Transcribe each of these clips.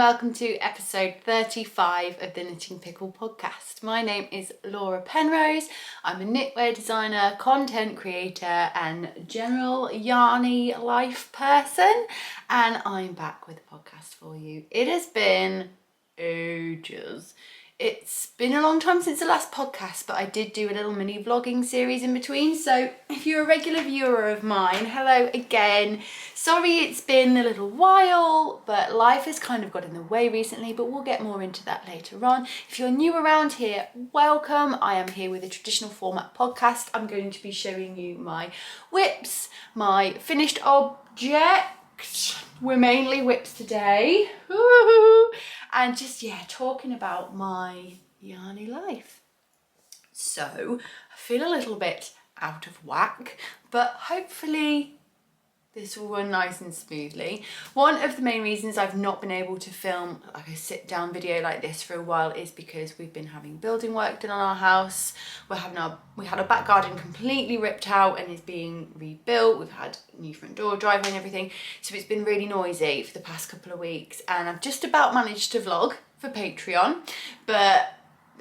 welcome to episode 35 of the Knitting Pickle Podcast. My name is Laura Penrose. I'm a knitwear designer, content creator and general yarny life person, and I'm back with a podcast for you. It has been ages. It's been a long time since the last podcast, but I did do a little mini vlogging series in between. So if you're a regular viewer of mine, hello again. Sorry it's been a little while, but life has kind of got in the way recently, but we'll get more into that later on. If you're new around here, welcome. I am here with a traditional format podcast. I'm going to be showing you my whips, my finished object. We're mainly whips today. Woo-hoo. And just, talking about my yarny life. So, I feel a little bit out of whack, but hopefully this will run nice and smoothly. One of the main reasons I've not been able to film like a sit down video like this for a while is because we've been having building work done on our house. We had our back garden completely ripped out and is being rebuilt. We've had a new front door, driveway and everything. So it's been really noisy for the past couple of weeks, and I've just about managed to vlog for Patreon, but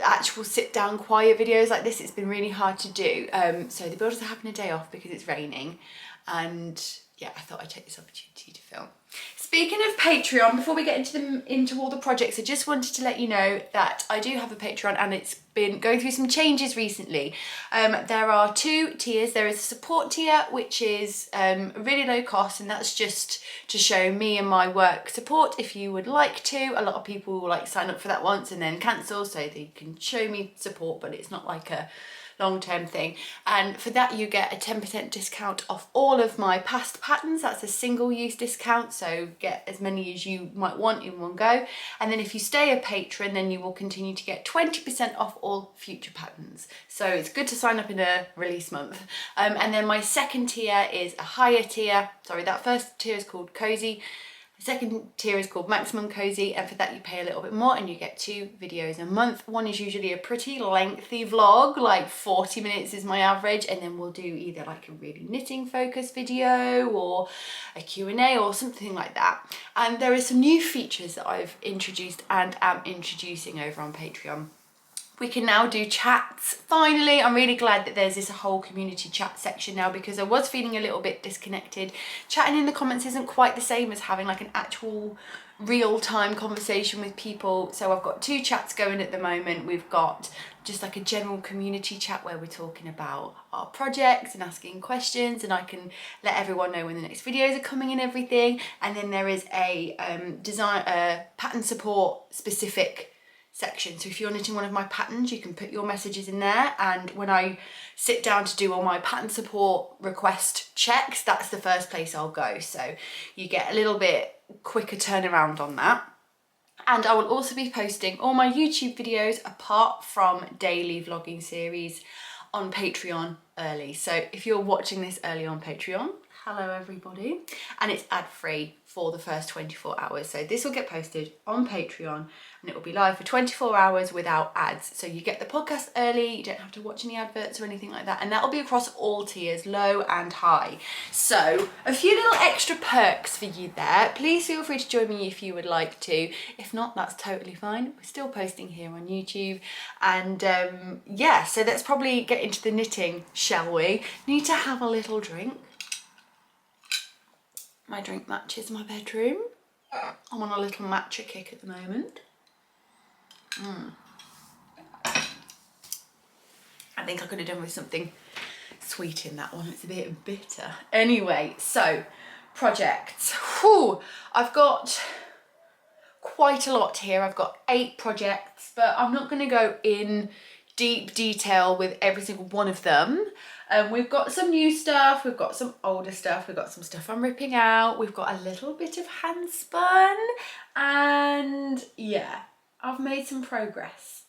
actual sit down quiet videos like this, it's been really hard to do. So the builders are having a day off because it's raining, and I thought I'd take this opportunity to film. Speaking of Patreon, before we get into all the projects, I just wanted to let you know that I do have a Patreon and it's been going through some changes recently. There are two tiers. There is a support tier, which is really low cost, and that's just to show me and my work support if you would like to. A lot of people like sign up for that once and then cancel so they can show me support, but it's not like a long-term thing, and for that you get a 10% discount off all of my past patterns. That's a single-use discount, so get as many as you might want in one go. And then if you stay a patron, then you will continue to get 20% off all future patterns. So it's good to sign up in a release month. And then my second tier is a higher tier. Sorry, that first tier is called Cozy. The second tier is called Maximum Cozy, and for that you pay a little bit more and you get 2 videos a month. One is usually a pretty lengthy vlog, like 40 minutes is my average, and then we'll do either like a really knitting focused video or a Q&A or something like that. And there are some new features that I've introduced and am introducing over on Patreon. We can now do chats. Finally, I'm really glad that there's this whole community chat section now, because I was feeling a little bit disconnected. Chatting in the comments isn't quite the same as having like an actual real-time conversation with people. So I've got 2 chats going at the moment. We've got just like a general community chat where we're talking about our projects and asking questions, and I can let everyone know when the next videos are coming and everything. And then there is a pattern support specific section. So if you're knitting one of my patterns, you can put your messages in there, and when I sit down to do all my pattern support request checks, that's the first place I'll go. So you get a little bit quicker turnaround on that. And I will also be posting all my YouTube videos apart from daily vlogging series on Patreon early. So if you're watching this early on Patreon, hello everybody, and it's ad-free for the first 24 hours. So this will get posted on Patreon and it will be live for 24 hours without ads. So you get the podcast early, you don't have to watch any adverts or anything like that, and that will be across all tiers, low and high. So a few little extra perks for you there. Please feel free to join me if you would like to. If not, that's totally fine. We're still posting here on YouTube. And so let's probably get into the knitting, shall we? Need to have a little drink. My drink matches my bedroom. I'm on a little matcha kick at the moment. I think I could have done with something sweet in that one. It's a bit bitter. Anyway, so projects. Whew, I've got quite a lot here. I've got 8 projects, but I'm not going to go in deep detail with every single one of them. We've got some new stuff, we've got some older stuff, we've got some stuff I'm ripping out, we've got a little bit of handspun, and I've made some progress.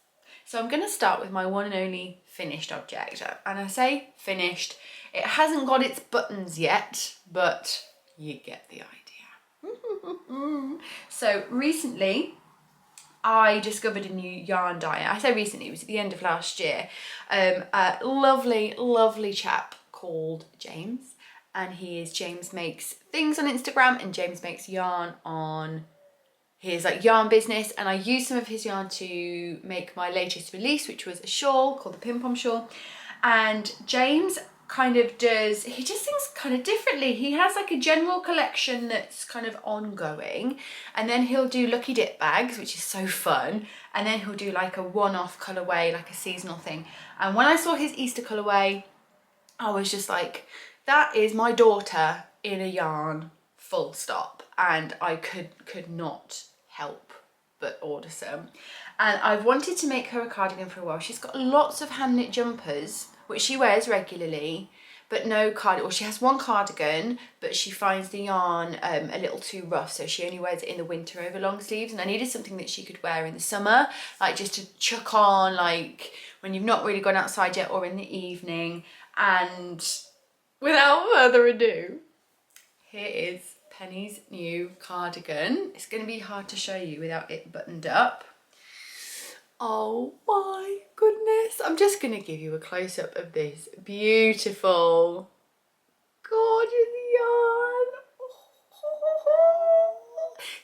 So I'm going to start with my one and only finished object, and I say finished, it hasn't got its buttons yet, but you get the idea. So recently I discovered a new yarn dyer. I say recently, it was at the end of last year. A lovely, lovely chap called James, and he is James Makes Things on Instagram and JamesMakesYarn on his like yarn business, and I used some of his yarn to make my latest release, which was a shawl called the Pim Pom Shawl. And James kind of does, he does things kind of differently. He has like a general collection that's kind of ongoing, and then he'll do lucky dip bags, which is so fun, and then he'll do like a one-off colorway, like a seasonal thing. And when I saw his Easter colorway, I was just like, that is my daughter in a yarn, full stop. And I could not help but order some. And I've wanted to make her a cardigan for a while. She's got lots of hand knit jumpers, which she wears regularly, but no cardigan. Well, she has one cardigan, but she finds the yarn a little too rough, so she only wears it in the winter over long sleeves. And I needed something that she could wear in the summer, like just to chuck on, like when you've not really gone outside yet, or in the evening. And without further ado, here is Penny's new cardigan. It's going to be hard to show you without it buttoned up. Oh my goodness. I'm just going to give you a close-up of this beautiful, gorgeous yarn.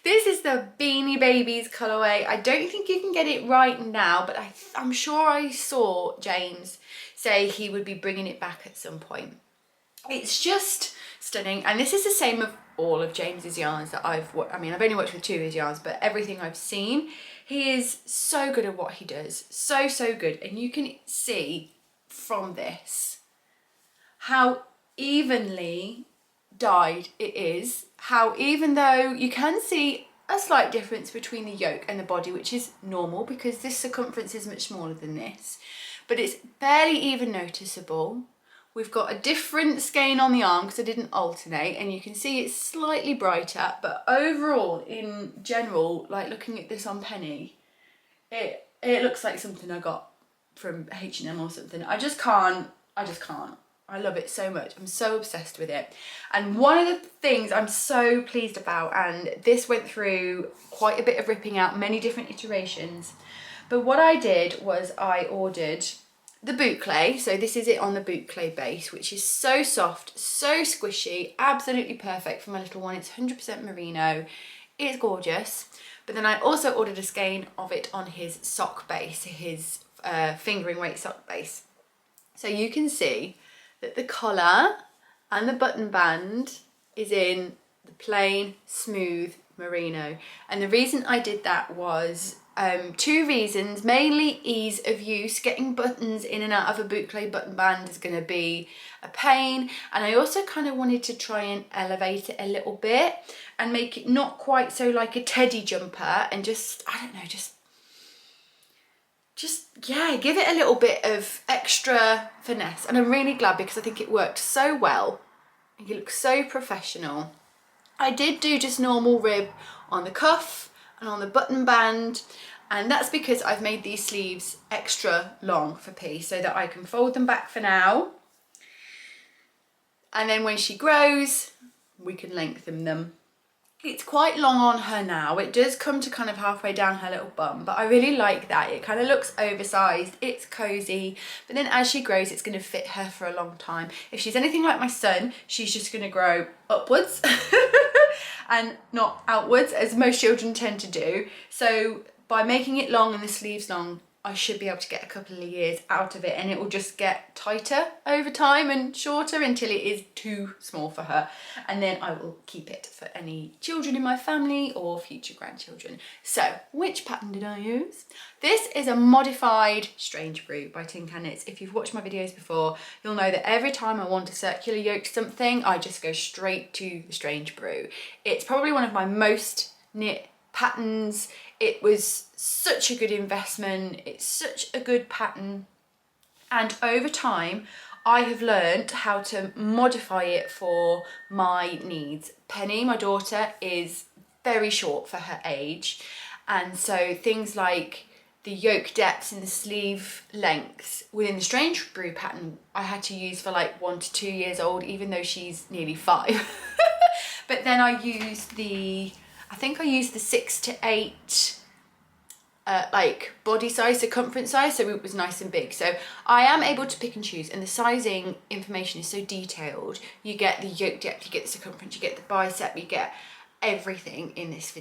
This is the Beanie Babies colourway. I don't think you can get it right now, but I'm sure I saw James say he would be bringing it back at some point. It's just stunning, and this is the same of all of James's yarns that I've only worked with 2 of his yarns, but everything I've seen, he is so good at what he does, so good. And you can see from this how evenly dyed it is, how even though you can see a slight difference between the yoke and the body, which is normal because this circumference is much smaller than this, but it's barely even noticeable. We've got a different skein on the arm because I didn't alternate, and you can see it's slightly brighter, but overall, in general, like looking at this on Penny, it looks like something I got from H&M or something. I just can't. I love it so much. I'm so obsessed with it. And one of the things I'm so pleased about, and this went through quite a bit of ripping out, many different iterations, but what I did was I ordered the Boucle. So this is it on the Boucle base, which is so soft, so squishy, absolutely perfect for my little one. It's 100% merino. It's gorgeous. But then I also ordered a skein of it on his sock base, his fingering weight sock base. So you can see that the collar and the button band is in the plain, smooth merino. And the reason I did that was 2 reasons, mainly ease of use. Getting buttons in and out of a Boucle button band is going to be a pain, and I also kind of wanted to try and elevate it a little bit and make it not quite so like a teddy jumper, and just, I don't know, just yeah, give it a little bit of extra finesse. And I'm really glad because I think it worked so well and it looks so professional. I did do just normal rib on the cuff and on the button band, and that's because I've made these sleeves extra long for P so that I can fold them back for now, and then when she grows we can lengthen them. It's quite long on her now. It does come to kind of halfway down her little bum, but I really like that. It kind of looks oversized, it's cozy, but then as she grows it's going to fit her for a long time. If she's anything like my son, she's just going to grow upwards and not outwards, as most children tend to do. So by making it long and the sleeves long, I should be able to get a couple of years out of it, and it will just get tighter over time and shorter until it is too small for her. And then I will keep it for any children in my family or future grandchildren. So which pattern did I use? This is a modified Strangebrew by Tincan Knits. If you've watched my videos before, you'll know that every time I want to circular yoke something, I just go straight to the Strangebrew. It's probably one of my most knit patterns. It was such a good investment. It's such a good pattern, and over time I have learned how to modify it for my needs. Penny, my daughter, is very short for her age, and so things like the yoke depths and the sleeve lengths within the Strangebrew pattern I had to use for like 1 to 2 years old, even though she's nearly 5. But then I used the 6 to 8 like body size, circumference size, so it was nice and big. So I am able to pick and choose, and the sizing information is so detailed. You get the yoke depth, you get the circumference, you get the bicep, you get everything in this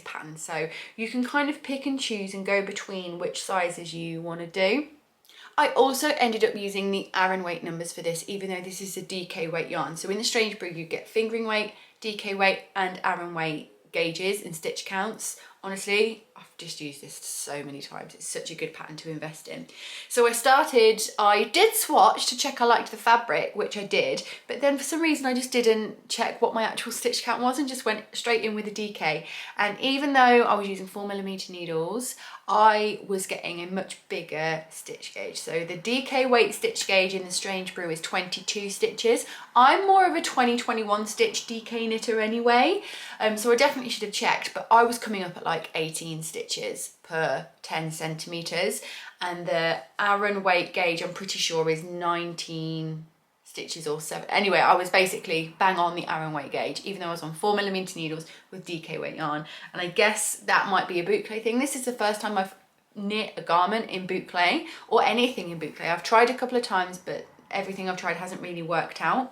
pattern, so you can kind of pick and choose and go between which sizes you want to do. I also ended up using the Aran weight numbers for this, even though this is a DK weight yarn. So in the Strangebrew, you get fingering weight, DK weight and Aran weight gauges and stitch counts. Honestly, I've just used this so many times. It's such a good pattern to invest in. So I did swatch to check I liked the fabric, which I did, but then for some reason I just didn't check what my actual stitch count was and just went straight in with the DK. And even though I was using 4mm needles, I was getting a much bigger stitch gauge. So the DK weight stitch gauge in the Strangebrew is 22 stitches. I'm more of a 20-21 stitch DK knitter anyway, so I definitely should have checked, but I was coming up at like 18 stitches per 10 centimeters, and the Aran weight gauge I'm pretty sure is 19 stitches or 7. Anyway, I was basically bang on the Aran weight gauge, even though I was on 4mm needles with DK weight yarn. And I guess that might be a boucle thing. This is the first time I've knit a garment in boucle or anything in boucle. I've tried a couple of times, but everything I've tried hasn't really worked out.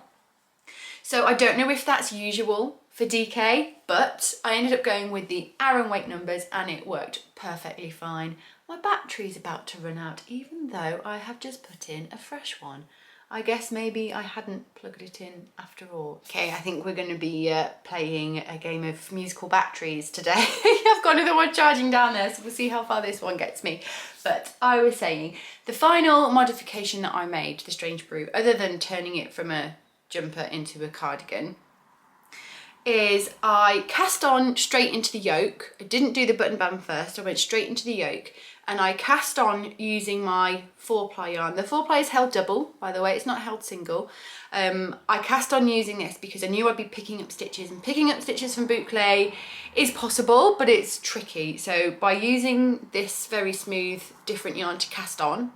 So I don't know if that's usual for DK, but I ended up going with the Aran weight numbers and it worked perfectly fine. My battery's about to run out, even though I have just put in a fresh one. I guess maybe I hadn't plugged it in after all. Okay, I think we're going to be playing a game of musical batteries today. I've got another one charging down there, so we'll see how far this one gets me. But I was saying, the final modification that I made to the Strangebrew, other than turning it from a jumper into a cardigan, is I cast on straight into the yoke. I didn't do the button band first, I went straight into the yoke. And I cast on using my 4-ply yarn. The 4-ply is held double, by the way, it's not held single. I cast on using this because I knew I'd be picking up stitches, and picking up stitches from boucle is possible, but it's tricky. So by using this very smooth, different yarn to cast on,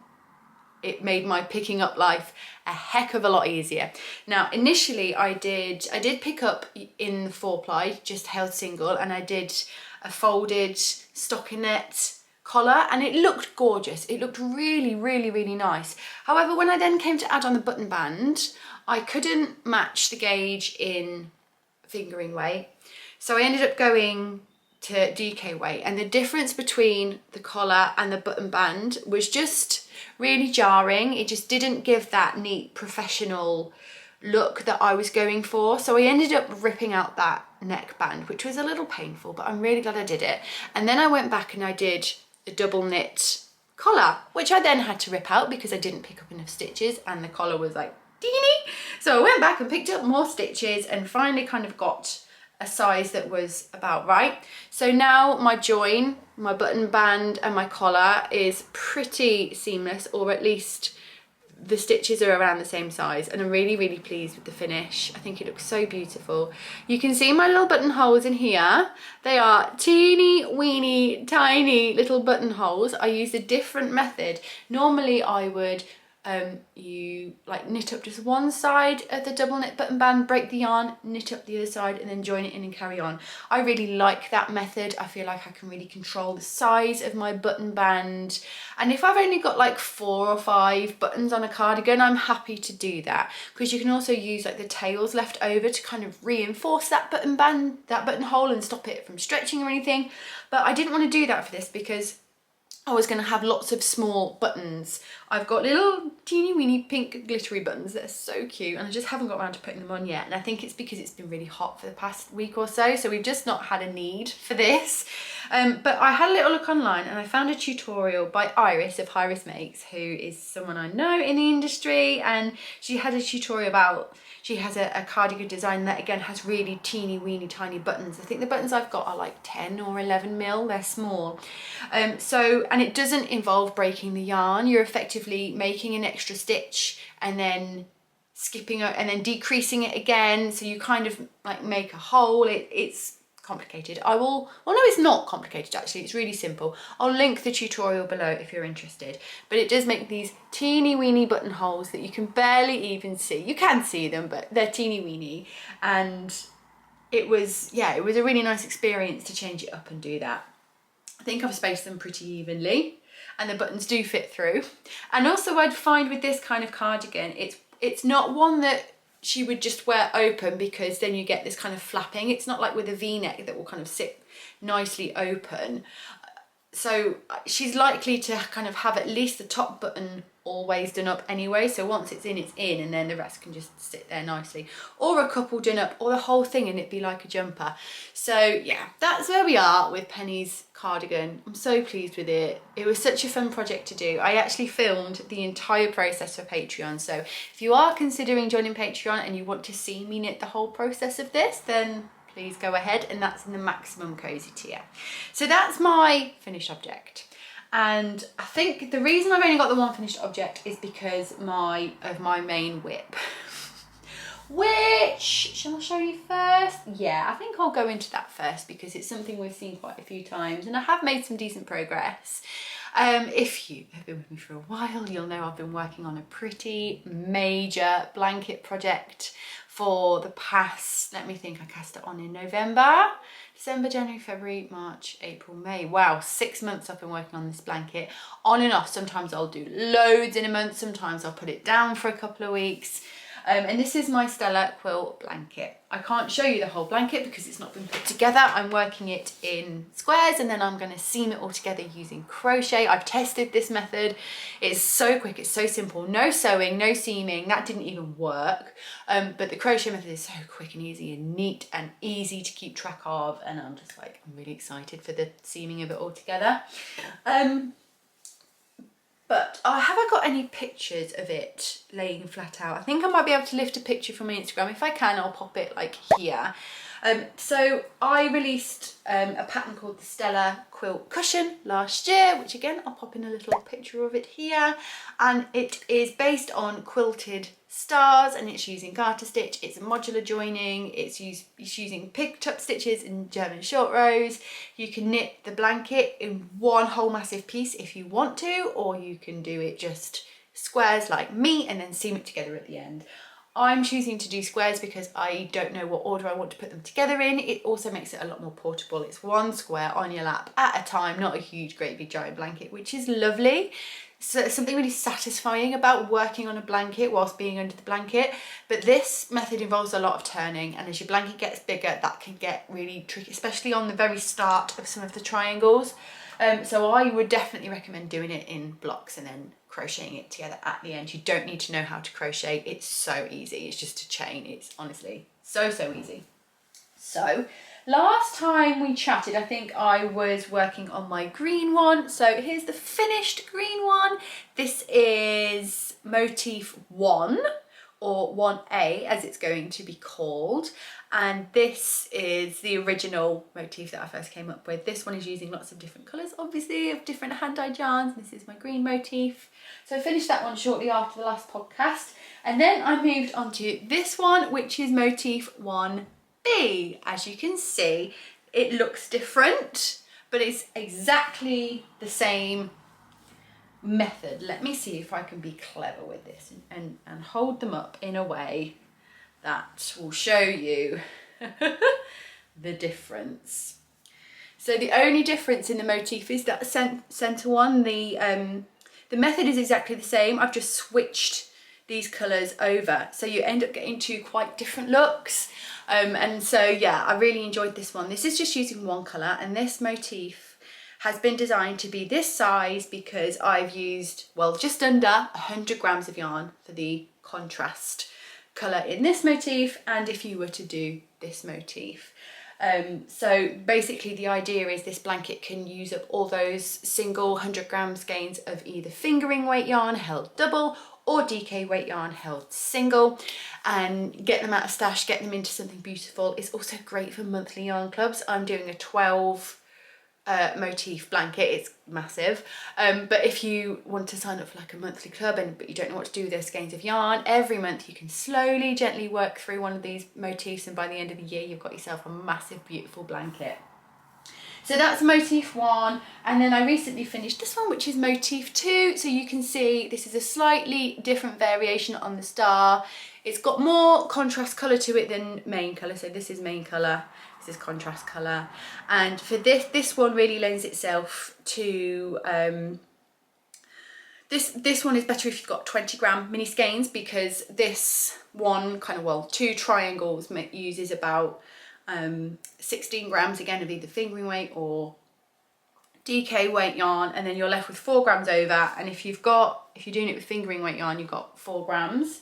it made my picking up life a heck of a lot easier. Now, initially I did pick up in the 4-ply, just held single, and I did a folded stockinette collar, and it looked gorgeous. It looked really, really, really nice. However, when I then came to add on the button band, I couldn't match the gauge in fingering weight. So I ended up going to DK weight, and the difference between the collar and the button band was just really jarring. It just didn't give that neat professional look that I was going for. So I ended up ripping out that neckband, which was a little painful, but I'm really glad I did it. And then I went back and I did a double knit collar, which I then had to rip out because I didn't pick up enough stitches and the collar was like teeny. So I went back and picked up more stitches and finally kind of got a size that was about right. So now my join, my button band and my collar is pretty seamless, or at least the stitches are around the same size, and I'm really, really pleased with the finish. I think it looks so beautiful. You can see my little buttonholes in here. They are teeny weeny tiny little buttonholes. I used a different method. Normally I would you like knit up just one side of the double knit button band, break the yarn, knit up the other side and then join it in and carry on. I really like that method. I feel like I can really control the size of my button band, and if I've only got like 4 or 5 buttons on a cardigan, I'm happy to do that, because you can also use like the tails left over to kind of reinforce that button band, that buttonhole, and stop it from stretching or anything. But I didn't want to do that for this because I was going to have lots of small buttons. I've got little teeny weeny pink glittery buttons that are so cute, and I just haven't got around to putting them on yet. And I think it's because it's been really hot for the past week or so, so we've just not had a need for this. But I had a little look online and I found a tutorial by Iris of Iris Makes, who is someone I know in the industry, and she had a tutorial about, she has a cardigan design that again has really teeny weeny tiny buttons. I think the buttons I've got are like 10 or 11 mil, they're small. And it doesn't involve breaking the yarn. You're effectively making an extra stitch and then skipping it and then decreasing it again. So you kind of like make a hole. It's complicated. Well no, it's not complicated actually, it's really simple. I'll link the tutorial below if you're interested. But it does make these teeny weeny buttonholes that you can barely even see. You can see them, but they're teeny weeny. And it was a really nice experience to change it up and do that. I think I've spaced them pretty evenly and the buttons do fit through. And also I'd find with this kind of cardigan, it's not one that she would just wear open, because then you get this kind of flapping. It's not like with a V-neck that will kind of sit nicely open. So she's likely to kind of have at least the top button always done up anyway, so once it's in, and then the rest can just sit there nicely, or a couple done up, or the whole thing and it'd be like a jumper. So yeah, that's where we are with Penny's cardigan. I'm so pleased with it. It was such a fun project to do. I actually filmed the entire process for Patreon, so if you are considering joining Patreon and you want to see me knit the whole process of this, then please go ahead, and that's in the maximum cozy tier. So that's my finished object. And I think the reason I've only got the one finished object is because of my main whip, which, shall I show you first? Yeah, I think I'll go into that first because it's something we've seen quite a few times and I have made some decent progress. If you have been with me for a while, you'll know I've been working on a pretty major blanket project for the past, let me think, I cast it on in November, December, January, February, March, April, May. Wow, 6 months I've been working on this blanket, on and off. Sometimes I'll do loads in a month, sometimes I'll put it down for a couple of weeks. And this is my Stella Quilt Blanket. I can't show you the whole blanket because it's not been put together. I'm working it in squares and then I'm going to seam it all together using crochet. I've tested this method. It's so quick, it's so simple. No sewing, no seaming, that didn't even work. But the crochet method is so quick and easy and neat and easy to keep track of. And I'm just like, I'm really excited for the seaming of it all together. But have I got any pictures of it laying flat out? I think I might be able to lift a picture from my Instagram. If I can, I'll pop it like here. So I released a pattern called the Stella Quilt Cushion last year, which again, I'll pop in a little picture of it here. And it is based on quilted stars and it's using garter stitch. It's a modular joining. It's using picked up stitches in German short rows. You can knit the blanket in one whole massive piece if you want to, or you can do it just squares like me and then seam it together at the end. I'm choosing to do squares because I don't know what order I want to put them together in. It also makes it a lot more portable. It's one square on your lap at a time, not a huge, great big giant blanket, which is lovely. So there's something really satisfying about working on a blanket whilst being under the blanket. But this method involves a lot of turning, and as your blanket gets bigger, that can get really tricky, especially on the very start of some of the triangles. So I would definitely recommend doing it in blocks and then crocheting it together at the end. You don't need to know how to crochet. It's so easy. It's just a chain. It's honestly so easy. So last time we chatted, I think I was working on my green one. So here's the finished green one. This is motif 1, or 1A as it's going to be called. And this is the original motif that I first came up with. This one is using lots of different colours, obviously, of different hand-dyed yarns. This is my green motif. So I finished that one shortly after the last podcast. And then I moved on to this one, which is motif 1B. As you can see, it looks different, but it's exactly the same method. Let me see if I can be clever with this and hold them up in a way that will show you the difference. So the only difference in the motif is that center one. The method is exactly the same. I've just switched these colours over, so you end up getting two quite different looks. And so yeah, I really enjoyed this one. This is just using one colour, and this motif has been designed to be this size because I've used, well, just under 100 grams of yarn for the contrast colour in this motif, and if you were to do this motif. So basically the idea is this blanket can use up all those single 100 gram skeins of either fingering weight yarn held double or DK weight yarn held single, and get them out of stash, get them into something beautiful. It's also great for monthly yarn clubs. I'm doing a 12 motif blanket. It's massive, but if you want to sign up for like a monthly club but you don't know what to do with those skeins of yarn, every month you can slowly gently work through one of these motifs, and by the end of the year you've got yourself a massive beautiful blanket. So that's motif 1, and then I recently finished this one, which is motif 2. So you can see this is a slightly different variation on the star. It's got more contrast colour to it than main colour. So this is main colour, this is contrast colour, and for this one really lends itself to This one is better if you've got 20-gram mini skeins, because this one two triangles uses about 16 grams again of either fingering weight or DK weight yarn, and then you're left with 4 grams over. And if you're doing it with fingering weight yarn, you've got 4 grams.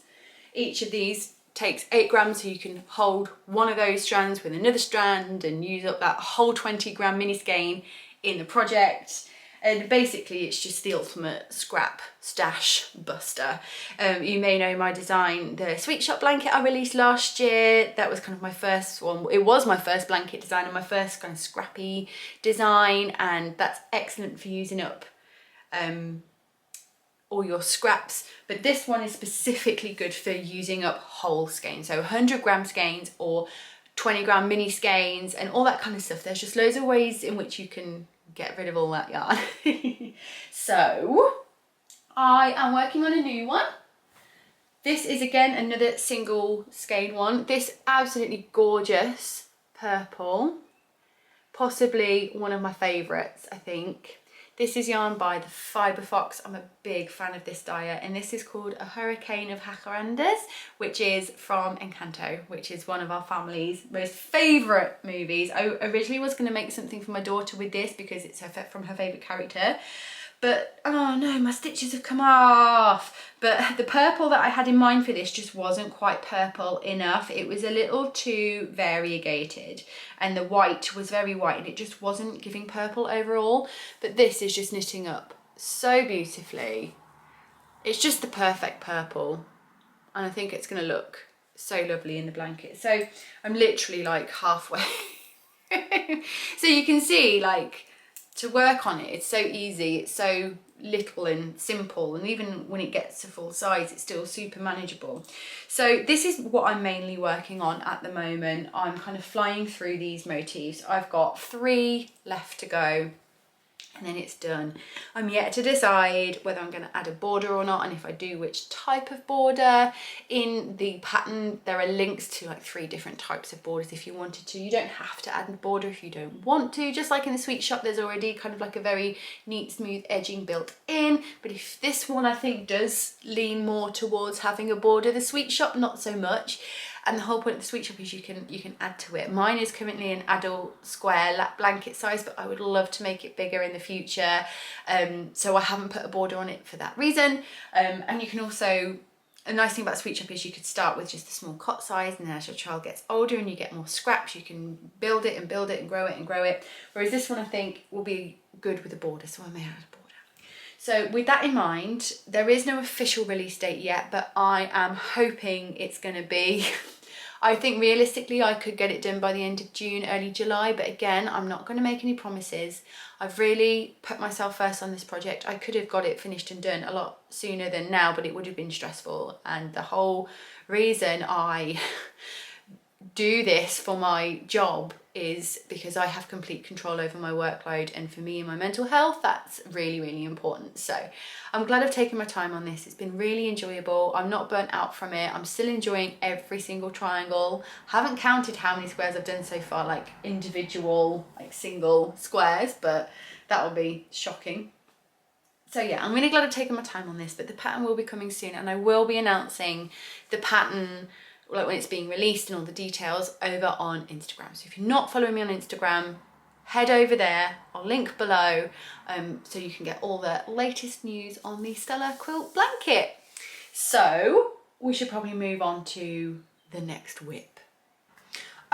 Each of these takes 8 grams, so you can hold one of those strands with another strand and use up that whole 20-gram mini skein in the project. And basically it's just the ultimate scrap stash buster. You may know my design, the Sweet Shop blanket I released last year. That was kind of my first one. It was my first blanket design and my first kind of scrappy design, and that's excellent for using up all your scraps. But this one is specifically good for using up whole skeins, so 100-gram skeins or 20-gram mini skeins and all that kind of stuff. There's just loads of ways in which you can get rid of all that yarn. So I am working on a new one. This is again another single skein one. This absolutely gorgeous purple, possibly one of my favourites, I think. This is yarn by the Fibre Fox. I'm a big fan of this dyer, and this is called A Hurricane of Jacarandas, which is from Encanto, which is one of our family's most favourite movies. I originally was going to make something for my daughter with this because it's from her favourite character, but oh no, my stitches have come off. But the purple that I had in mind for this just wasn't quite purple enough. It was a little too variegated, and the white was very white, and it just wasn't giving purple overall. But this is just knitting up so beautifully. It's just the perfect purple, and I think it's going to look so lovely in the blanket. So I'm literally like halfway. So you can see, like, to work on it, it's so easy, it's so little and simple, and even when it gets to full size it's still super manageable. So this is what I'm mainly working on at the moment. I'm kind of flying through these motifs. I've got 3 left to go, and then it's done. I'm yet to decide whether I'm going to add a border or not, and if I do, which type of border. In the pattern there are links to like 3 different types of borders if you wanted to. You don't have to add a border if you don't want to. Just like in the Sweet Shop, there's already kind of like a very neat smooth edging built in. But if this one I think does lean more towards having a border, the Sweet Shop not so much. And the whole point of the Sweet Shop is you can add to it. Mine is currently an adult square lap blanket size, but I would love to make it bigger in the future. So I haven't put a border on it for that reason. And you can also, a nice thing about Sweet Shop is you could start with just a small cot size, and then as your child gets older and you get more scraps, you can build it and build it and grow it and grow it. Whereas this one I think will be good with a border, so I may add a border. So with that in mind, there is no official release date yet, but I am hoping it's going to be, I think realistically I could get it done by the end of June, early July, but again, I'm not going to make any promises. I've really put myself first on this project. I could have got it finished and done a lot sooner than now, but it would have been stressful. And the whole reason I do this for my job is because I have complete control over my workload, and for me and my mental health, that's really, really important. So I'm glad I've taken my time on this. It's been really enjoyable. I'm not burnt out from it. I'm still enjoying every single triangle. Haven't counted how many squares I've done so far, like individual, like single squares, but that will be shocking. So yeah, I'm really glad I've taken my time on this, but the pattern will be coming soon, and I will be announcing the pattern like when it's being released and all the details over on Instagram. So if you're not following me on Instagram, head over there. I'll link below so you can get all the latest news on the Stella Quilt Blanket. So we should probably move on to the next whip.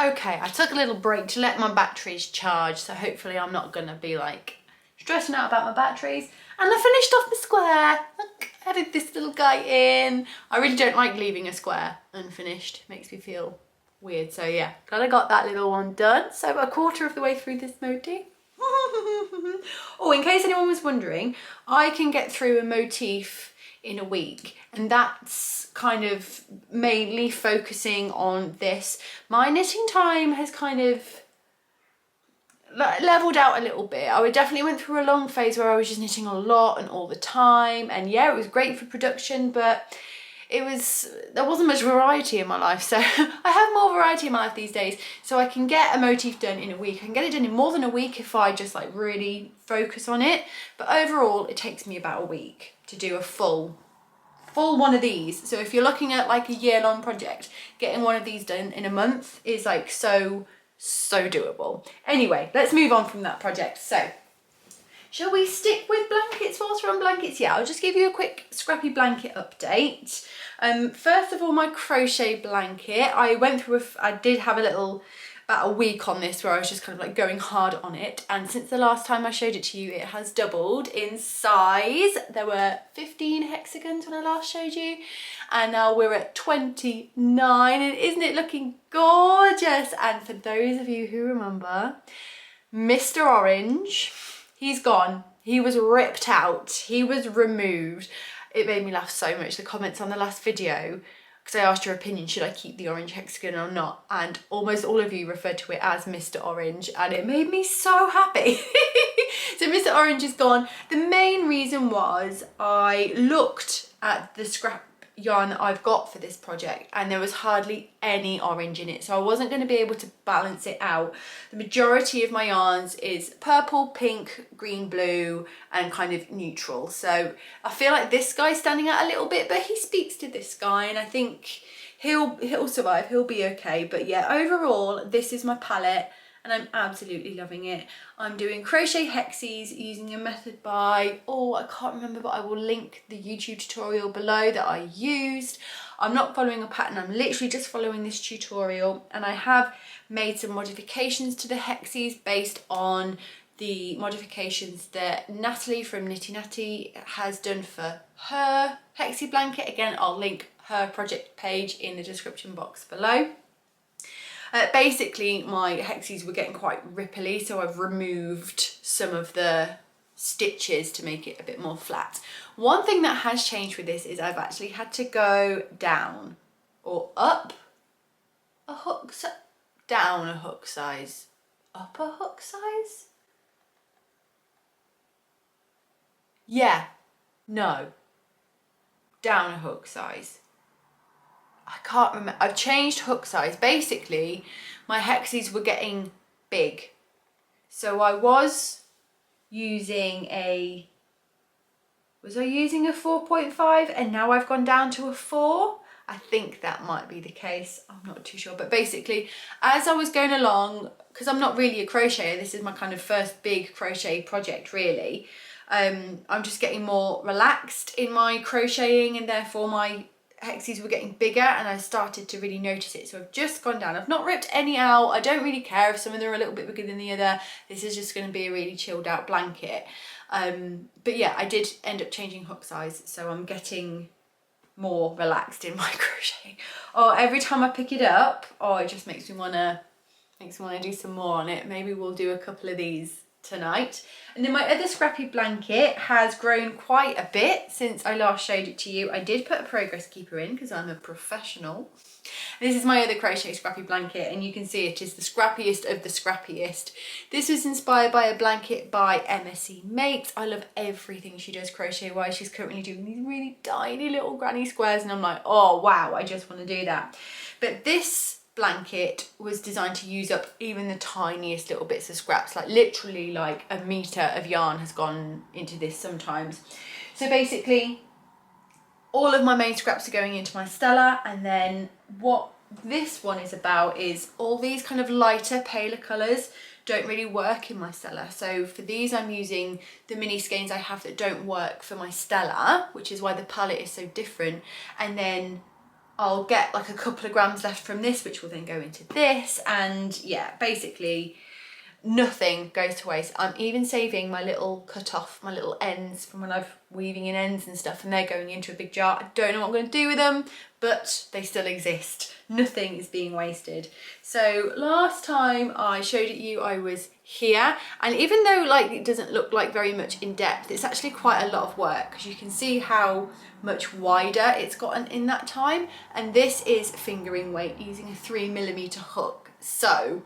Okay, I took a little break to let my batteries charge, so hopefully I'm not gonna be like stressing out about my batteries. And I finished off the square. Look, I added this little guy in. I really don't like leaving a square unfinished. It makes me feel weird. So yeah, glad I got that little one done. So a quarter of the way through this motif. Oh, in case anyone was wondering, I can get through a motif in a week, and that's kind of mainly focusing on this. My knitting time has kind of leveled out a little bit. I definitely went through a long phase where I was just knitting a lot and all the time, and yeah, it was great for production, but there wasn't much variety in my life. So I have more variety in my life these days. So I can get a motif done in a week. I can get it done in more than a week if I just like really focus on it. But overall, it takes me about a week to do a full one of these. So if you're looking at like a year-long project, getting one of these done in a month is like so doable. Anyway, let's move on from that project. So shall we stick with blankets whilst we're on blankets? Yeah, I'll just give you a quick Scrappy blanket update. First of all, my crochet blanket, I did have about a week on this where I was just kind of like going hard on it, and since the last time I showed it to you, it has doubled in size. There were 15 hexagons when I last showed you, and now we're at 29, and isn't it looking gorgeous? And for those of you who remember, Mr. Orange, he's gone. He was ripped out. He was removed. It made me laugh so much, the comments on the last video, because I asked your opinion, should I keep the orange hexagon or not? And almost all of you referred to it as Mr. Orange, and it made me so happy. So Mr. Orange is gone. The main reason was I looked at the scrap yarn that I've got for this project, and there was hardly any orange in it, so I wasn't going to be able to balance it out. The majority of my yarns is purple, pink, green, blue, and kind of neutral. So I feel like this guy's standing out a little bit, but he speaks to this guy, and I think he'll survive. He'll be okay. But yeah, overall, this is my palette, and I'm absolutely loving it. I'm doing crochet hexies using a method by, I can't remember, but I will link the YouTube tutorial below that I used. I'm not following a pattern, I'm literally just following this tutorial, and I have made some modifications to the hexies based on the modifications that Natalie from Nitty Natty has done for her hexie blanket. Again, I'll link her project page in the description box below. Basically, my hexies were getting quite ripply, so I've removed some of the stitches to make it a bit more flat. One thing that has changed with this is I've actually had to go down or up a hook, down a hook size, up a hook size? Yeah, no, down a hook size. I can't remember. I've changed hook size. Basically, my hexies were getting big. So I was using a 4.5, and now I've gone down to a 4. I think that might be the case. I'm not too sure. But basically, as I was going along, because I'm not really a crocheter, this is my kind of first big crochet project really, I'm just getting more relaxed in my crocheting, and therefore my hexies were getting bigger, and I started to really notice it. So I've just gone down. I've not ripped any out. I don't really care if some of them are a little bit bigger than the other. This is just going to be a really chilled out blanket. But yeah, I did end up changing hook size, so I'm getting more relaxed in my crochet. Every time I pick it up, it just makes me wanna do some more on it. Maybe we'll do a couple of these tonight. And then my other Scrappy blanket has grown quite a bit since I last showed it to you. I did put a progress keeper in because I'm a professional. This is my other crochet Scrappy blanket, and you can see it is the scrappiest of the scrappiest. This was inspired by a blanket by MSC Makes. I love everything she does crochet wise. She's currently doing these really tiny little granny squares, and I'm like, oh wow, I just want to do that. But this blanket was designed to use up even the tiniest little bits of scraps, like literally like a meter of yarn has gone into this sometimes. So basically all of my main scraps are going into my Stella, and then what this one is about is all these kind of lighter, paler colours don't really work in my Stella. So for these I'm using the mini skeins I have that don't work for my Stella, which is why the palette is so different. And then I'll get like a couple of grams left from this, which will then go into this, and yeah, basically nothing goes to waste. I'm even saving my little cut off, my little ends from when I've weaving in ends and stuff, and they're going into a big jar. I don't know what I'm going to do with them, but they still exist. Nothing is being wasted. So last time I showed it you, I was here, and even though like it doesn't look like very much in depth, it's actually quite a lot of work, because you can see how much wider it's gotten in that time. And this is fingering weight using a 3mm hook. So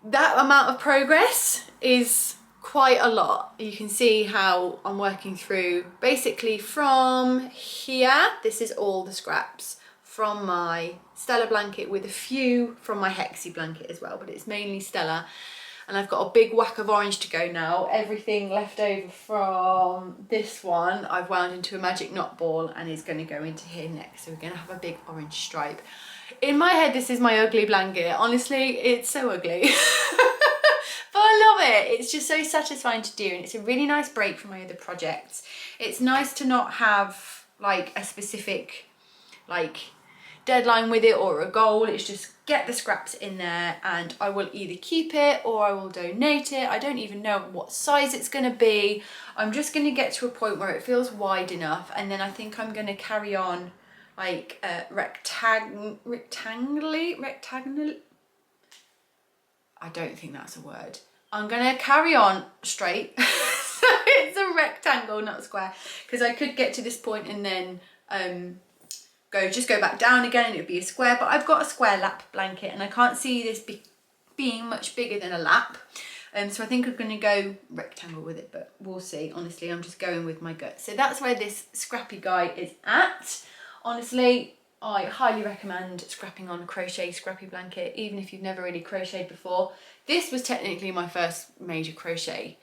that amount of progress is quite a lot. You can see how I'm working through basically from here. This is all the scraps from my Stella blanket, with a few from my Hexie blanket as well, but it's mainly Stella. And I've got a big whack of orange to go now. Everything left over from this one I've wound into a magic knot ball and is going to go into here next. So we're going to have a big orange stripe. In my head, this is my ugly blanket. Honestly, it's so ugly. But I love it. It's just so satisfying to do, and it's a really nice break from my other projects. It's nice to not have like a specific like deadline with it or a goal. It's just get the scraps in there and I will either keep it or I will donate it. I don't even know what size it's going to be. I'm just going to get to a point where it feels wide enough, and then I think I'm going to carry on like rectangle. I don't think that's a word. I'm going to carry on straight. So it's a rectangle, not a square, because I could get to this point and then just go back down again and it would be a square. But I've got a square lap blanket and I can't see this being much bigger than a lap. So I think I'm going to go rectangle with it, but we'll see. Honestly, I'm just going with my gut. So that's where this scrappy guy is at. Honestly, I highly recommend scrapping on a crochet scrappy blanket, even if you've never really crocheted before. This was technically my first major crochet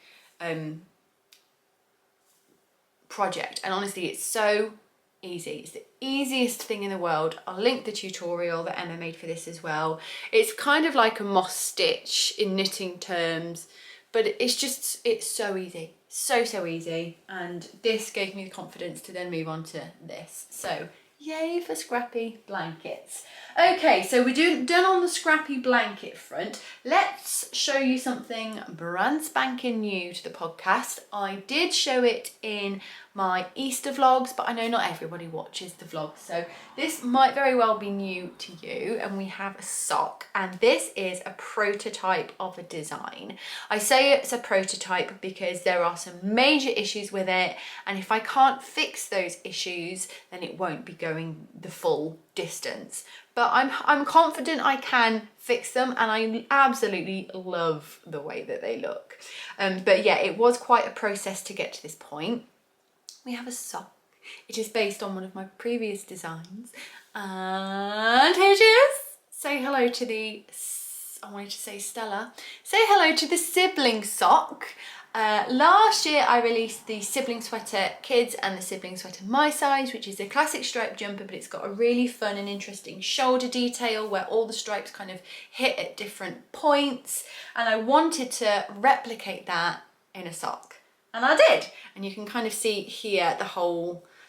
project, and honestly, it's so easy. It's the easiest thing in the world. I'll link the tutorial that Emma made for this as well. It's kind of like a moss stitch in knitting terms, but it's so easy. So easy. And this gave me the confidence to then move on to this. So yay for scrappy blankets. Okay, so we're done on the scrappy blanket front. Let's show you something brand spanking new to the podcast. I did show it in my Easter vlogs, but I know not everybody watches the vlogs, so this might very well be new to you. And we have a sock, and this is a prototype of a design. I say it's a prototype because there are some major issues with it, and if I can't fix those issues, then it won't be going the full distance. But I'm confident I can fix them, and I absolutely love the way that they look. But yeah, it was quite a process to get to this point. We have a sock. It is based on one of my previous designs. And here she is. Say hello to the, I wanted to say Stella. Say hello to the Sibling Sock. Last year I released the Sibling Sweater Kids and the Sibling Sweater My Size, which is a classic striped jumper, but it's got a really fun and interesting shoulder detail where all the stripes kind of hit at different points. And I wanted to replicate that in a sock. And I did. And you can kind of see here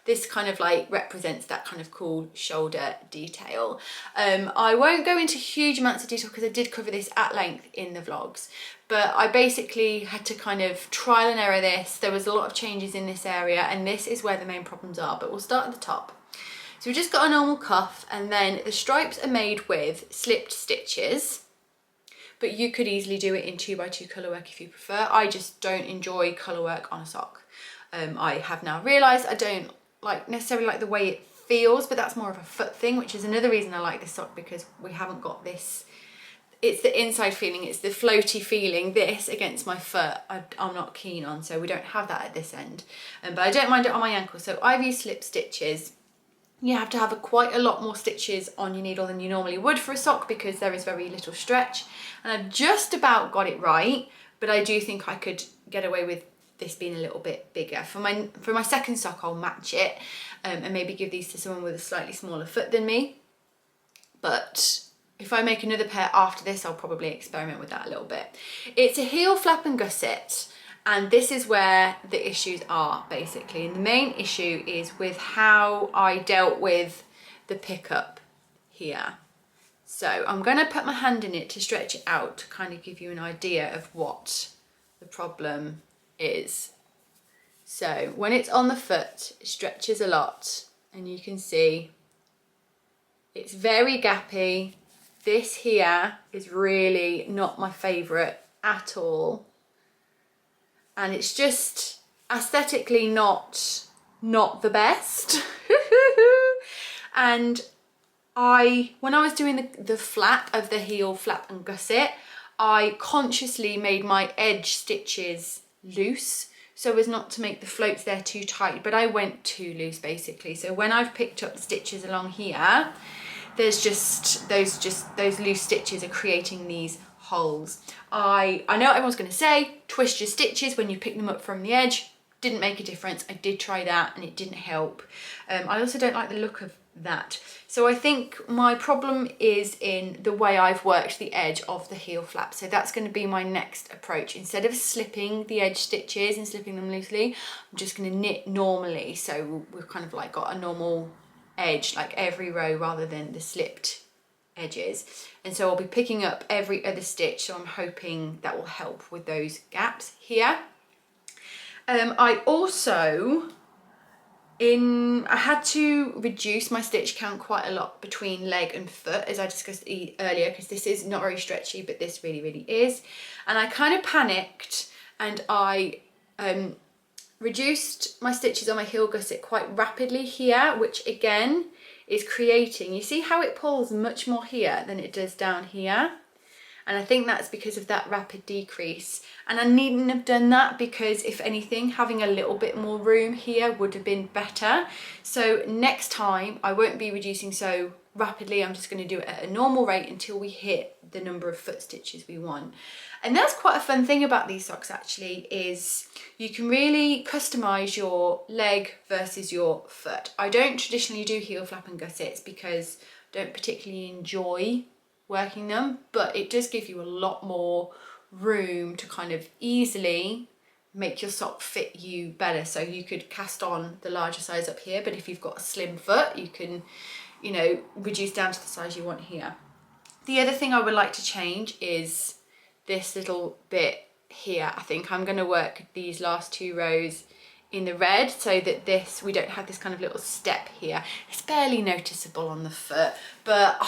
this kind of like represents that kind of cool shoulder detail. I won't go into huge amounts of detail because I did cover this at length in the vlogs, but I basically had to kind of trial and error this. There was a lot of changes in this area, and this is where the main problems are, but we'll start at the top. So we've just got a normal cuff, and then the stripes are made with slipped stitches, but you could easily do it in 2x2 colour work if you prefer. I just don't enjoy colour work on a sock. I have now realised I don't necessarily like the way it feels, but that's more of a foot thing, which is another reason I like this sock, because we haven't got this, it's the inside feeling, it's the floaty feeling. This against my foot I'm not keen on, so we don't have that at this end. But I don't mind it on my ankle. So I've used slip stitches. You have to have quite a lot more stitches on your needle than you normally would for a sock, because there is very little stretch, and I've just about got it right, but I do think I could get away with this being a little bit bigger. For my second sock, I'll match it and maybe give these to someone with a slightly smaller foot than me. But if I make another pair after this, I'll probably experiment with that a little bit. It's a heel, flap and gusset, and this is where the issues are basically. And the main issue is with how I dealt with the pickup here. So I'm going to put my hand in it to stretch it out to kind of give you an idea of what the problem is. So when it's on the foot, it stretches a lot, and you can see it's very gappy. This here is really not my favourite at all, and it's just aesthetically not the best. And when I was doing the flap of the heel, flap and gusset, I consciously made my edge stitches loose so as not to make the floats there too tight, but I went too loose basically. So when I've picked up the stitches along here, there's just those loose stitches are creating these holes. I know everyone's going to say twist your stitches when you pick them up from the edge. Didn't make a difference. I did try that and it didn't help. I also don't like the look of that. So I think my problem is in the way I've worked the edge of the heel flap. So that's going to be my next approach. Instead of slipping the edge stitches and slipping them loosely, I'm just going to knit normally. So we've kind of like got a normal edge like every row rather than the slipped edges. And so I'll be picking up every other stitch. So I'm hoping that will help with those gaps here. I also, I had to reduce my stitch count quite a lot between leg and foot, as I discussed earlier, because this is not very stretchy, but this really, really is. And I kind of panicked and I reduced my stitches on my heel gusset quite rapidly here, which again is creating, you see how it pulls much more here than it does down here? And I think that's because of that rapid decrease. And I needn't have done that because if anything, having a little bit more room here would have been better. So next time I won't be reducing so rapidly. I'm just going to do it at a normal rate until we hit the number of foot stitches we want. And that's quite a fun thing about these socks actually, is you can really customize your leg versus your foot. I don't traditionally do heel flap and gussets because I don't particularly enjoy working them, but it does give you a lot more room to kind of easily make your sock fit you better. So you could cast on the larger size up here, but if you've got a slim foot, you can, you know, reduce down to the size you want here. The other thing I would like to change is this little bit here. I think I'm going to work these last 2 rows in the red so that we don't have this kind of little step here. It's barely noticeable on the foot, but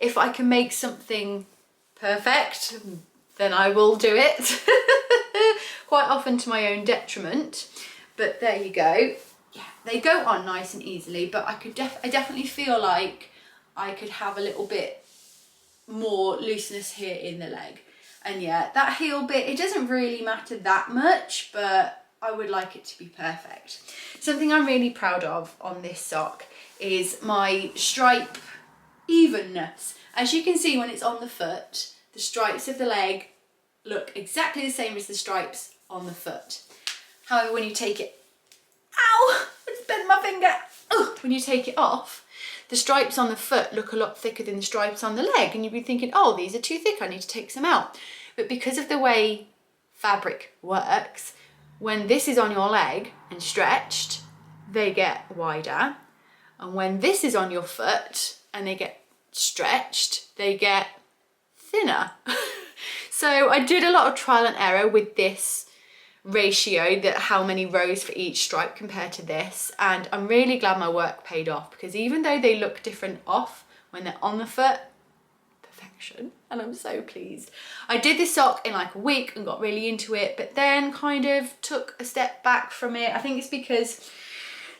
if I can make something perfect, then I will do it. Quite often to my own detriment, but there you go. Yeah, they go on nice and easily, but I definitely feel like I could have a little bit more looseness here in the leg. And yeah, that heel bit, it doesn't really matter that much, but I would like it to be perfect. Something I'm really proud of on this sock is my stripe evenness. As you can see when it's on the foot, the stripes of the leg look exactly the same as the stripes on the foot. However, when you take it, ow, I just bent my finger. Oh, when you take it off, the stripes on the foot look a lot thicker than the stripes on the leg, and you'd be thinking, oh, these are too thick, I need to take some out. But because of the way fabric works, when this is on your leg and stretched, they get wider. And when this is on your foot and they get stretched, they get thinner. So I did a lot of trial and error with this ratio, that how many rows for each stripe compared to this, and I'm really glad my work paid off, because even though they look different off when they're on the foot, perfection, and I'm so pleased. I did this sock in like a week and got really into it, but then kind of took a step back from it. I think it's because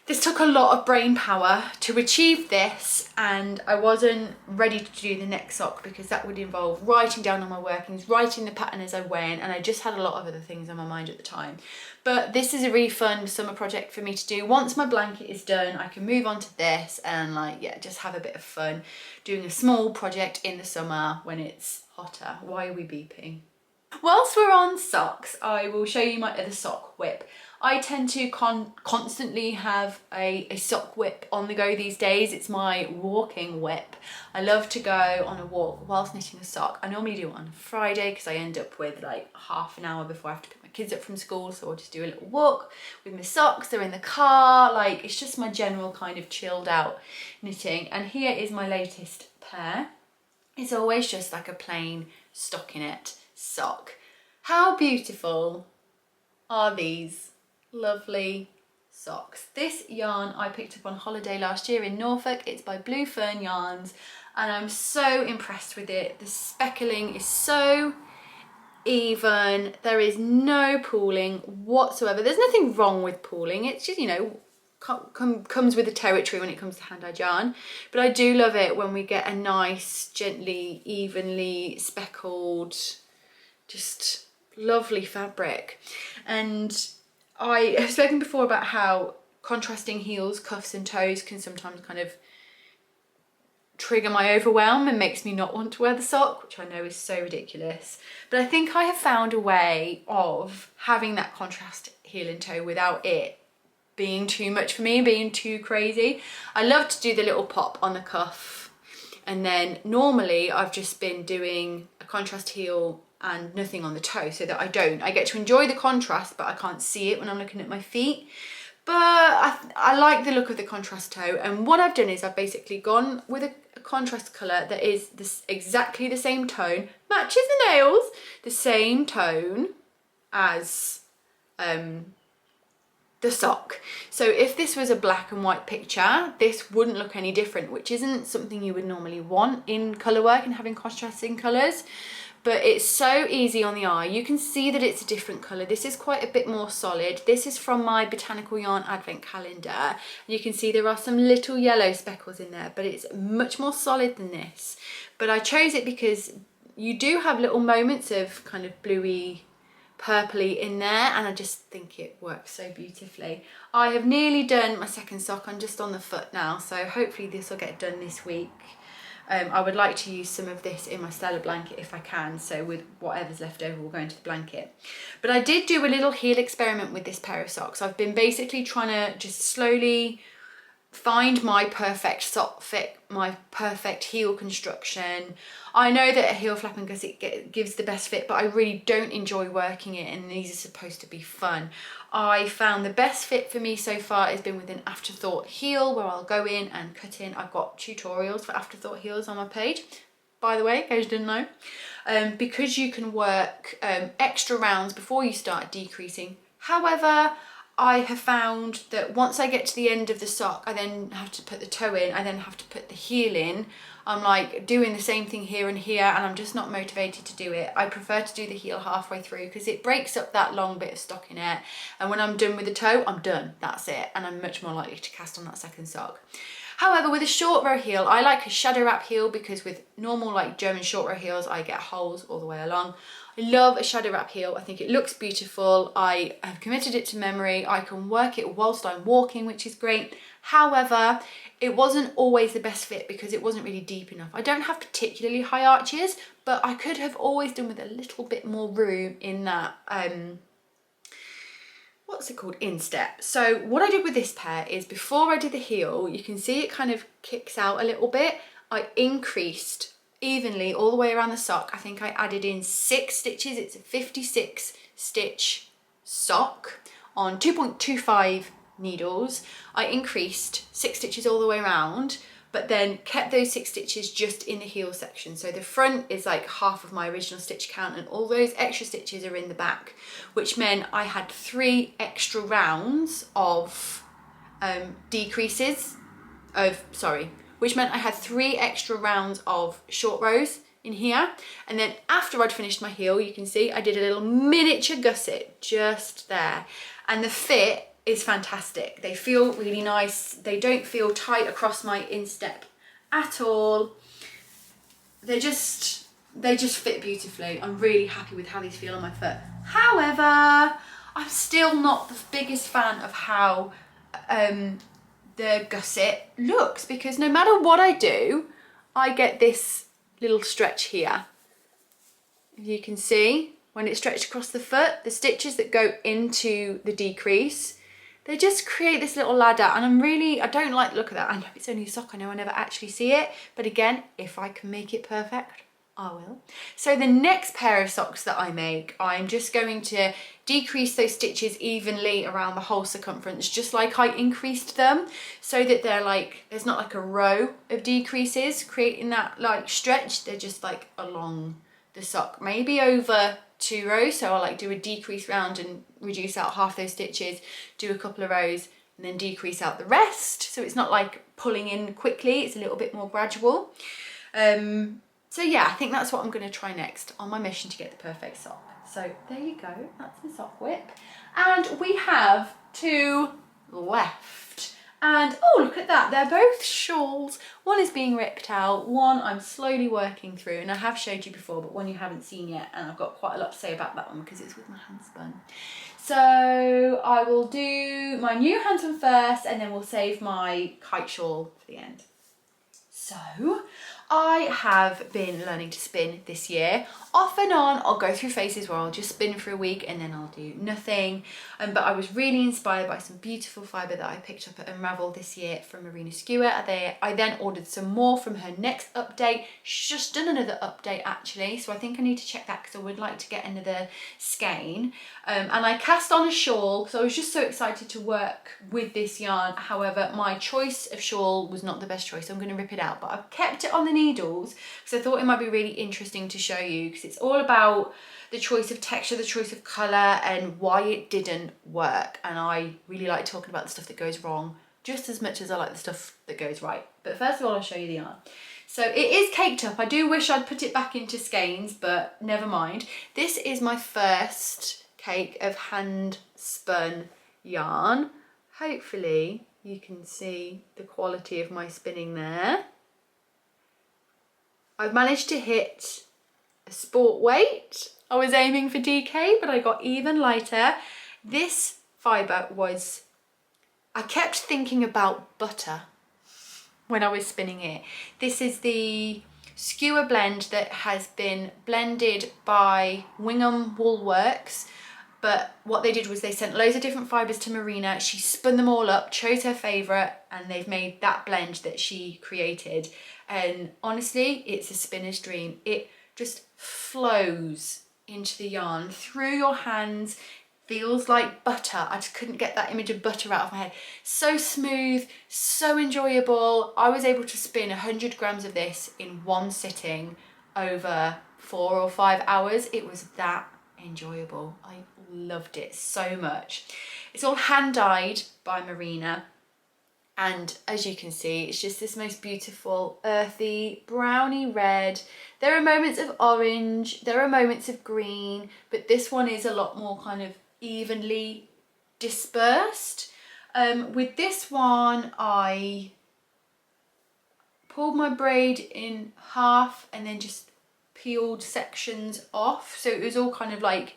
this took a lot of brain power to achieve this, and I wasn't ready to do the next sock because that would involve writing down all my workings, writing the pattern as I went, and I just had a lot of other things on my mind at the time. But this is a really fun summer project for me to do. Once my blanket is done, I can move on to this and like, yeah, just have a bit of fun doing a small project in the summer when it's hotter. Why are we beeping? Whilst we're on socks, I will show you my other sock whip. I tend to constantly have a sock whip on the go these days. It's my walking whip. I love to go on a walk whilst knitting a sock. I normally do it on a Friday because I end up with like half an hour before I have to pick my kids up from school. So I'll just do a little walk with my socks. They're in the car. Like, it's just my general kind of chilled out knitting. And here is my latest pair. It's always just like a plain stockinette sock. How beautiful are these lovely socks? This yarn I picked up on holiday last year in Norfolk. It's by Blue Fern Yarns, and I'm so impressed with it. The speckling is so even. There is no pooling whatsoever. There's nothing wrong with pooling. It's just, you know, comes with the territory when it comes to hand-dyed yarn. But I do love it when we get a nice, gently, evenly speckled, just lovely fabric. And I have spoken before about how contrasting heels, cuffs and toes can sometimes kind of trigger my overwhelm and makes me not want to wear the sock, which I know is so ridiculous. But I think I have found a way of having that contrast heel and toe without it being too much for me, being too crazy. I love to do the little pop on the cuff, and then normally I've just been doing a contrast heel and nothing on the toe, so that I get to enjoy the contrast, but I can't see it when I'm looking at my feet. But I like the look of the contrast toe, and what I've done is I've basically gone with a contrast colour that is exactly the same tone, matches the nails, the same tone as the sock. So if this was a black and white picture, this wouldn't look any different, which isn't something you would normally want in colour work and having contrasting colours. But it's so easy on the eye. You can see that it's a different colour. This is quite a bit more solid. This is from my Botanical Yarn Advent Calendar. You can see there are some little yellow speckles in there, but it's much more solid than this. But I chose it because you do have little moments of kind of bluey, purpley in there, and I just think it works so beautifully. I have nearly done my second sock. I'm just on the foot now, so hopefully this will get done this week. I would like to use some of this in my Stella blanket if I can, so with whatever's left over will go into the blanket. But I did do a little heel experiment with this pair of socks. I've been basically trying to just slowly find my perfect sock fit, my perfect heel construction. I know that a heel flap and gusset gives the best fit, but I really don't enjoy working it, and these are supposed to be fun. I found the best fit for me so far has been with an afterthought heel, where I'll go in and cut in. I've got tutorials for afterthought heels on my page, by the way, in case you didn't know. Because you can work extra rounds before you start decreasing. However, I have found that once I get to the end of the sock, I then have to put the toe in, I then have to put the heel in. I'm like doing the same thing here and here, and I'm just not motivated to do it. I prefer to do the heel halfway through because it breaks up that long bit of stockinette, and when I'm done with the toe, I'm done, that's it, and I'm much more likely to cast on that second sock. However, with a short row heel, I like a shadow wrap heel, because with normal like German short row heels, I get holes all the way along. I love a shadow wrap heel. I think it looks beautiful. I have committed it to memory. I can work it whilst I'm walking, which is great. However, it wasn't always the best fit because it wasn't really deep enough. I don't have particularly high arches, but I could have always done with a little bit more room in that, what's it called, instep. So what I did with this pair is, before I did the heel, you can see it kind of kicks out a little bit. I increased evenly all the way around the sock. I think I added in 6 stitches. It's a 56 stitch sock on 2.25 needles. I increased 6 stitches all the way around, but then kept those 6 stitches just in the heel section. So the front is like half of my original stitch count, and all those extra stitches are in the back, which meant I had 3 extra rounds of which meant I had 3 extra rounds of short rows in here. And then after I'd finished my heel, you can see I did a little miniature gusset just there. And the fit is fantastic. They feel really nice. They don't feel tight across my instep at all. They just fit beautifully. I'm really happy with how these feel on my foot. However, I'm still not the biggest fan of how the gusset looks, because no matter what I do, I get this little stretch here. If you can see, when it's stretched across the foot, the stitches that go into the decrease, they just create this little ladder, and I don't like the look of that. I know it's only a sock, I know I never actually see it, but again, if I can make it perfect, I will. So the next pair of socks that I make, I'm just going to decrease those stitches evenly around the whole circumference, just like I increased them, so that they're like, there's not like a row of decreases creating that like stretch. They're just like along the sock, maybe over 2 rows. So I'll like do a decrease round and reduce out half those stitches, do a couple of rows, and then decrease out the rest. So it's not like pulling in quickly, it's a little bit more gradual. So yeah, I think that's what I'm going to try next on my mission to get the perfect sock. So there you go, that's my sock whip. And we have 2 left. And oh, look at that, they're both shawls. One is being ripped out, one I'm slowly working through, and I have showed you before, but one you haven't seen yet, and I've got quite a lot to say about that one because it's with my handspun. So I will do my new handspun first, and then we'll save my kite shawl for the end. So I have been learning to spin this year. Off and on, I'll go through phases where I'll just spin for a week and then I'll do nothing. But I was really inspired by some beautiful fibre that I picked up at Unravel this year from Marina Skewer. I then ordered some more from her next update. She's just done another update actually, so I think I need to check that because I would like to get another skein. And I cast on a shawl, so I was just so excited to work with this yarn. However, my choice of shawl was not the best choice, so I'm going to rip it out. But I've kept it on the needles because I thought it might be really interesting to show you, because it's all about the choice of texture, the choice of colour, and why it didn't work. And I really like talking about the stuff that goes wrong just as much as I like the stuff that goes right. But first of all, I'll show you the yarn. So it is caked up. I do wish I'd put it back into skeins, but never mind. This is my first cake of hand spun yarn. Hopefully you can see the quality of my spinning there. I've managed to hit a sport weight. I was aiming for DK, but I got even lighter. This fibre was, I kept thinking about butter when I was spinning it. This is the skewer blend that has been blended by Wingham Wool Works. But what they did was they sent loads of different fibres to Marina. She spun them all up, chose her favourite, and they've made that blend that she created. And honestly, it's a spinner's dream. It just flows into the yarn through your hands, feels like butter. I just couldn't get that image of butter out of my head. So smooth, so enjoyable. I was able to spin 100 grams of this in one sitting over 4 or 5 hours. It was that enjoyable. I loved it so much. It's all hand dyed by Marina, and as you can see, it's just this most beautiful earthy browny red. There are moments of orange, there are moments of green, but this one is a lot more kind of evenly dispersed. With this one, I pulled my braid in half and then just peeled sections off, so it was all kind of like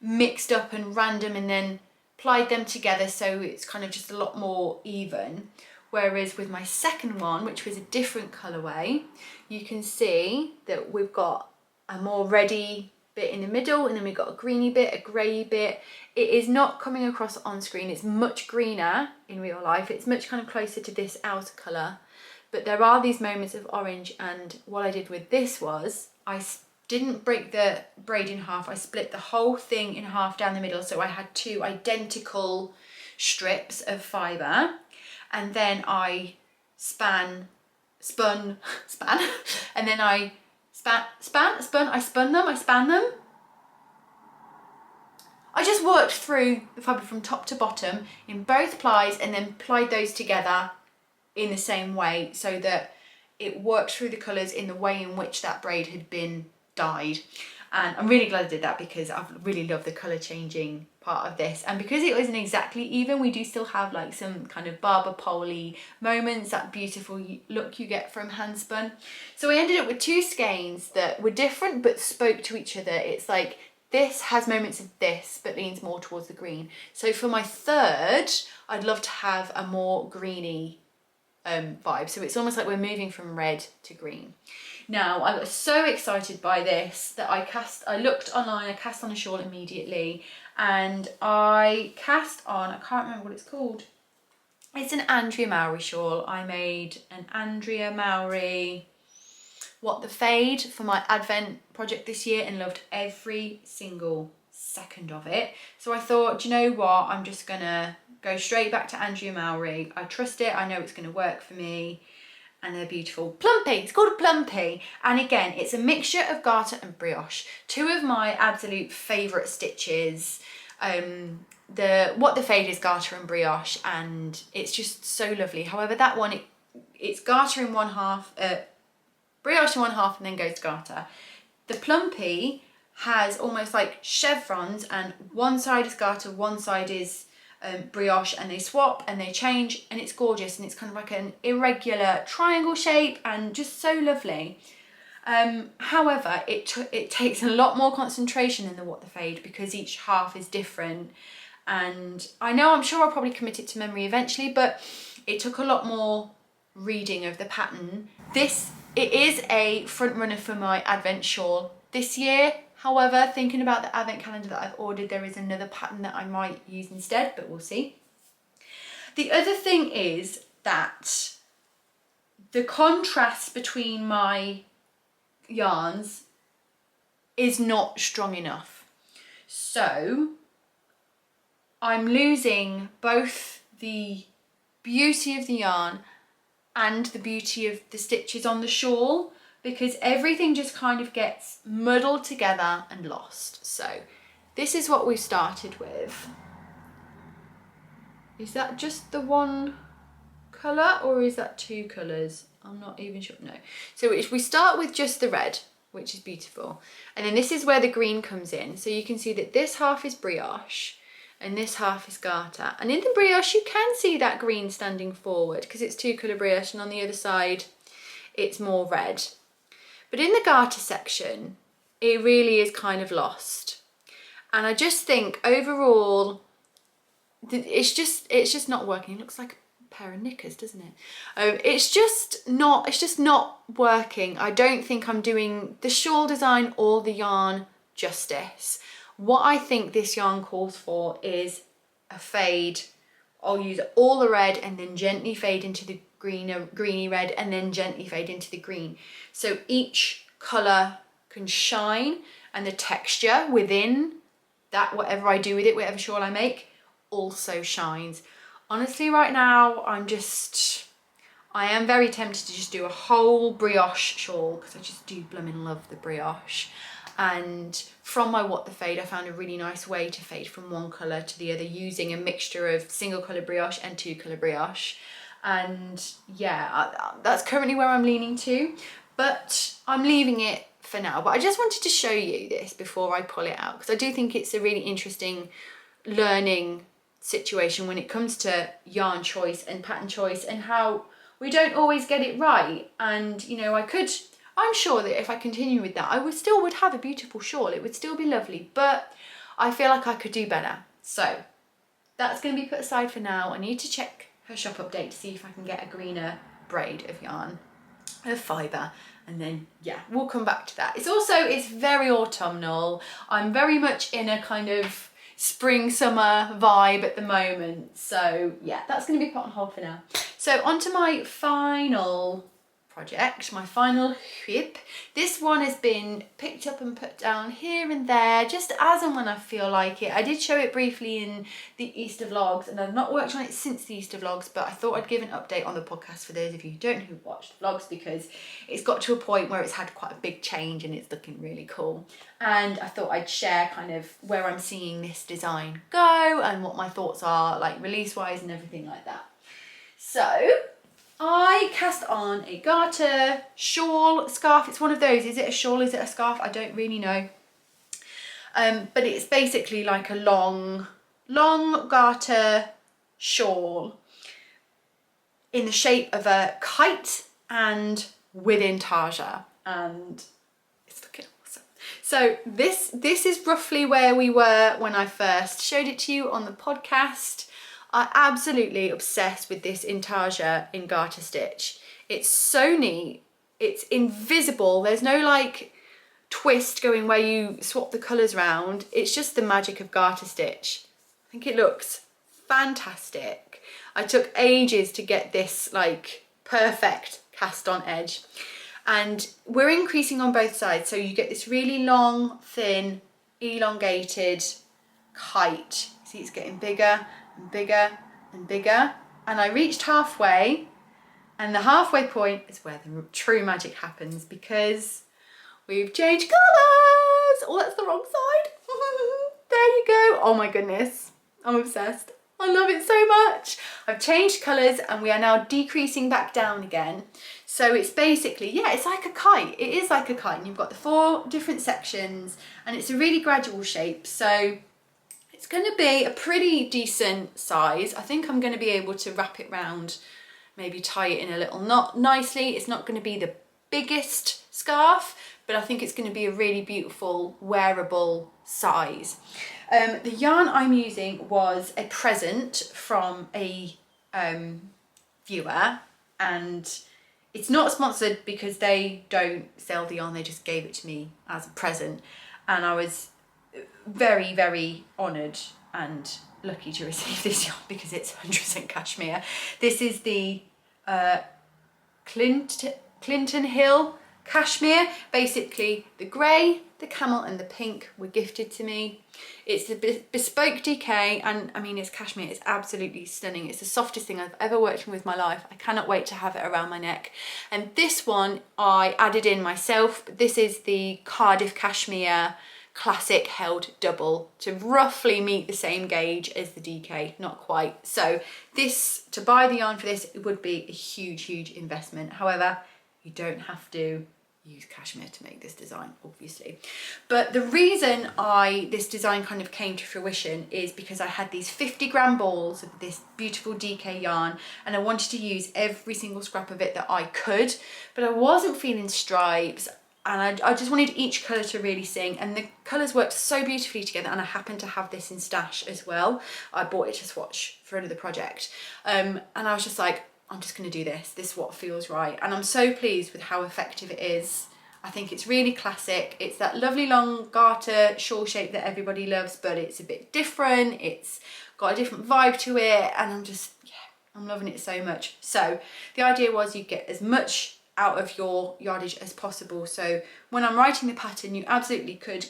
mixed up and random, and then plied them together so it's kind of just a lot more even. Whereas with my second one, which was a different colourway, you can see that we've got a more reddy bit in the middle, and then we've got a greeny bit, a grey bit. It is not coming across on screen, it's much greener in real life, it's much kind of closer to this outer colour, but there are these moments of orange. And what I did with this was I didn't break the braid in half, I split the whole thing in half down the middle, so I had 2 identical strips of fibre, and then I spun, and then I spun them. I just worked through the fibre from top to bottom in both plies, and then plied those together in the same way so that it worked through the colours in the way in which that braid had been dyed. And I'm really glad I did that because I really love the colour changing part of this. And because it wasn't exactly even, we do still have like some kind of barber pole-y moments, that beautiful look you get from handspun. So I ended up with 2 skeins that were different but spoke to each other. It's like this has moments of this but leans more towards the green. So for my third, I'd love to have a more greeny vibe. So it's almost like we're moving from red to green. Now, I was so excited by this that I looked online, I cast on a shawl immediately, and I cast on, I can't remember what it's called. It's an Andrea Mowry shawl. I made an Andrea Mowry What the Fade for my Advent project this year and loved every single second of it. So I thought, do you know what, I'm just gonna go straight back to Andrea Mowry. I trust it, I know it's gonna work for me. And they're beautiful. Plumpy, it's called a Plumpy. And again, it's a mixture of garter and brioche. 2 of my absolute favourite stitches. What the Fade is garter and brioche, and it's just so lovely. However, that one, it's garter in one half, brioche in one half, and then goes to garter. The Plumpy has almost like chevrons, and one side is garter, one side is brioche, and they swap and they change, and it's gorgeous, and it's kind of like an irregular triangle shape and just so lovely. However, it takes a lot more concentration in the What the Fade because each half is different, and I'm sure I'll probably commit it to memory eventually, but it took a lot more reading of the pattern. It is a front runner for my Advent shawl this year. However, thinking about the Advent calendar that I've ordered, there is another pattern that I might use instead, but we'll see. The other thing is that the contrast between my yarns is not strong enough. So I'm losing both the beauty of the yarn and the beauty of the stitches on the shawl, because everything just kind of gets muddled together and lost. So this is what we started with. Is that just the one colour or is that two colours? I'm not even sure, no. So if we start with just the red, which is beautiful, and then this is where the green comes in. So you can see that this half is brioche and this half is garter. And in the brioche, you can see that green standing forward because it's two colour brioche, and on the other side, it's more red. But in the garter section, it really is kind of lost. And I just think overall, it's just not working. It looks like a pair of knickers, doesn't it? It's just not working. I don't think I'm doing the shawl design or the yarn justice. What I think this yarn calls for is a fade. I'll use all the red and then gently fade into the greeny red and then gently fade into the green. So each colour can shine, and the texture within that, whatever I do with it, whatever shawl I make, also shines. Honestly, right now, I am very tempted to just do a whole brioche shawl because I just do blooming love the brioche. And from my What the Fade, I found a really nice way to fade from one colour to the other using a mixture of single colour brioche and two colour brioche. And yeah, that's currently where I'm leaning to, but I'm leaving it for now. But I just wanted to show you this before I pull it out, because I do think it's a really interesting learning situation when it comes to yarn choice and pattern choice and how we don't always get it right. And I'm sure that if I continue with that, I still would have a beautiful shawl. It would still be lovely, but I feel like I could do better. So that's going to be put aside for now. I need to check her shop update to see if I can get a greener braid of yarn, of fibre, and then yeah, we'll come back to that. It's very autumnal. I'm very much in a kind of spring summer vibe at the moment, so yeah, that's going to be put on hold for now. So onto my final project, my final whip. This one has been picked up and put down here and there, just as and when I feel like it. I did show it briefly in the Easter vlogs, and I've not worked on it since the Easter vlogs, but I thought I'd give an update on the podcast for those of you who don't know who watched the vlogs, because it's got to a point where it's had quite a big change and it's looking really cool. And I thought I'd share kind of where I'm seeing this design go and what my thoughts are, like release wise and everything like that. So I cast on a garter shawl scarf. It's one of those. Is it a shawl? Is it a scarf? I don't really know. But it's basically like a long garter shawl in the shape of a kite and with intarsia, and it's looking awesome. So this is roughly where we were when I first showed it to you on the podcast. I'm absolutely obsessed with this intarsia in garter stitch. It's so neat. It's invisible. There's no like twist going where you swap the colours around. It's just the magic of garter stitch. I think it looks fantastic. I took ages to get this like perfect cast on edge. And we're increasing on both sides. So you get this really long, thin, elongated kite. See, it's getting bigger and bigger and bigger, and I reached halfway, and the halfway point is where the true magic happens, because we've changed colours. Oh, that's the wrong side. There you go. Oh my goodness, I'm obsessed. I love it so much. I've changed colours and we are now decreasing back down again. So it's basically, yeah, it's like a kite. It is like a kite, and you've got the 4 different sections, and it's a really gradual shape. So it's going to be a pretty decent size. I think I'm going to be able to wrap it round, maybe tie it in a little knot nicely. It's not going to be the biggest scarf, but I think it's going to be a really beautiful wearable size. The yarn I'm using was a present from a viewer, and it's not sponsored because they don't sell the yarn, they just gave it to me as a present, and I was very, very honoured and lucky to receive this yarn because it's 100% cashmere. This is the Clinton Hill cashmere. Basically the grey, the camel and the pink were gifted to me. It's the Bespoke DK, and I mean, it's cashmere. It's absolutely stunning. It's the softest thing I've ever worked with my life. I cannot wait to have it around my neck. And this one I added in myself. This is the Cardiff cashmere classic held double to roughly meet the same gauge as the DK, not quite. So this, to buy the yarn for this, it would be a huge investment. However, you don't have to use cashmere to make this design, obviously. But the reason this design kind of came to fruition is because I had these 50-gram balls of this beautiful DK yarn, and I wanted to use every single scrap of it that I could, but I wasn't feeling stripes, and I just wanted each colour to really sing, and the colours worked so beautifully together, and I happened to have this in stash as well. I bought it to swatch for another project, and I was just like, I'm just going to do this. This is what feels right. And I'm so pleased with how effective it is. I think it's really classic. It's that lovely long garter shawl shape that everybody loves, but it's a bit different. It's got a different vibe to it. And I'm just, yeah, I'm loving it so much. So the idea was you get as much out of your yardage as possible. So when I'm writing the pattern, you absolutely could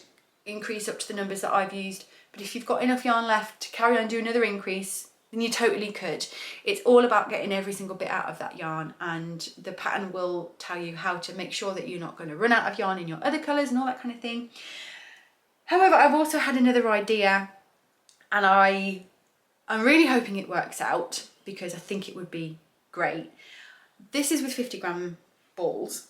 increase up to the numbers that I've used. But if you've got enough yarn left to carry on, do another increase, then you totally could. It's all about getting every single bit out of that yarn, and the pattern will tell you how to make sure that you're not going to run out of yarn in your other colours and all that kind of thing. However, I've also had another idea, and I'm really hoping it works out because I think it would be great. This is with 50-gram balls,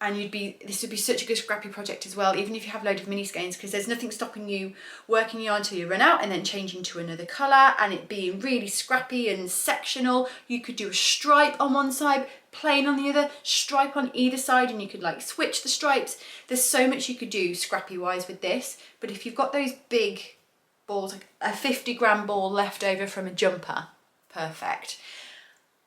and this would be such a good scrappy project as well, even if you have a load of mini skeins, because there's nothing stopping you working yarn until you run out and then changing to another colour, and it being really scrappy and sectional. You could do a stripe on one side, plain on the other, stripe on either side, and you could like switch the stripes. There's so much you could do scrappy wise with this, but if you've got those big balls, like a 50-gram ball left over from a jumper, perfect.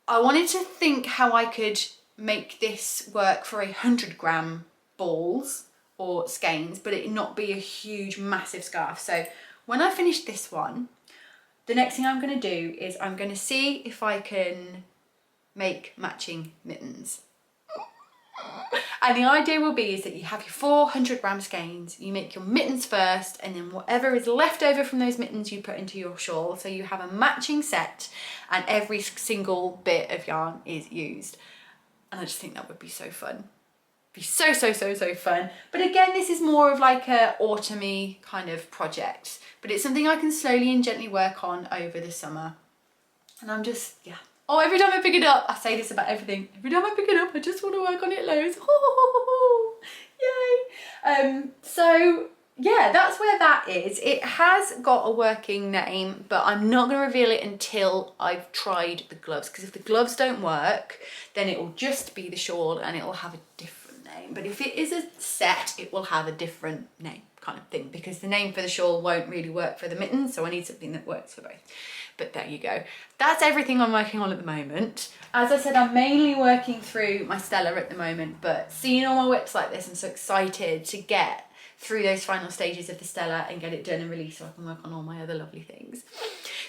I wanted to think how I could make this work for 100-gram balls or skeins, but it not be a huge massive scarf. So when I finish this one, the next thing I'm going to do is I'm going to see if I can make matching mittens. And the idea will be is that you have your 400-gram skeins, you make your mittens first, and then whatever is left over from those mittens you put into your shawl, so you have a matching set and every single bit of yarn is used. And I just think that would be so fun. Be so fun. But again, this is more of like a autumny kind of project, but it's something I can slowly and gently work on over the summer. And I'm just, yeah. Oh, every time I pick it up, I say this about everything. Every time I pick it up, I just want to work on it loads. Yay. So yeah, that's where that is. It has got a working name, but I'm not going to reveal it until I've tried the gloves, because if the gloves don't work, then it will just be the shawl and it will have a different name. But if it is a set, it will have a different name kind of thing, because the name for the shawl won't really work for the mittens, so I need something that works for both. But there you go. That's everything I'm working on at the moment. As I said, I'm mainly working through my Stella at the moment, but seeing all my whips like this, I'm so excited to get through those final stages of the Stella and get it done and released so I can work on all my other lovely things.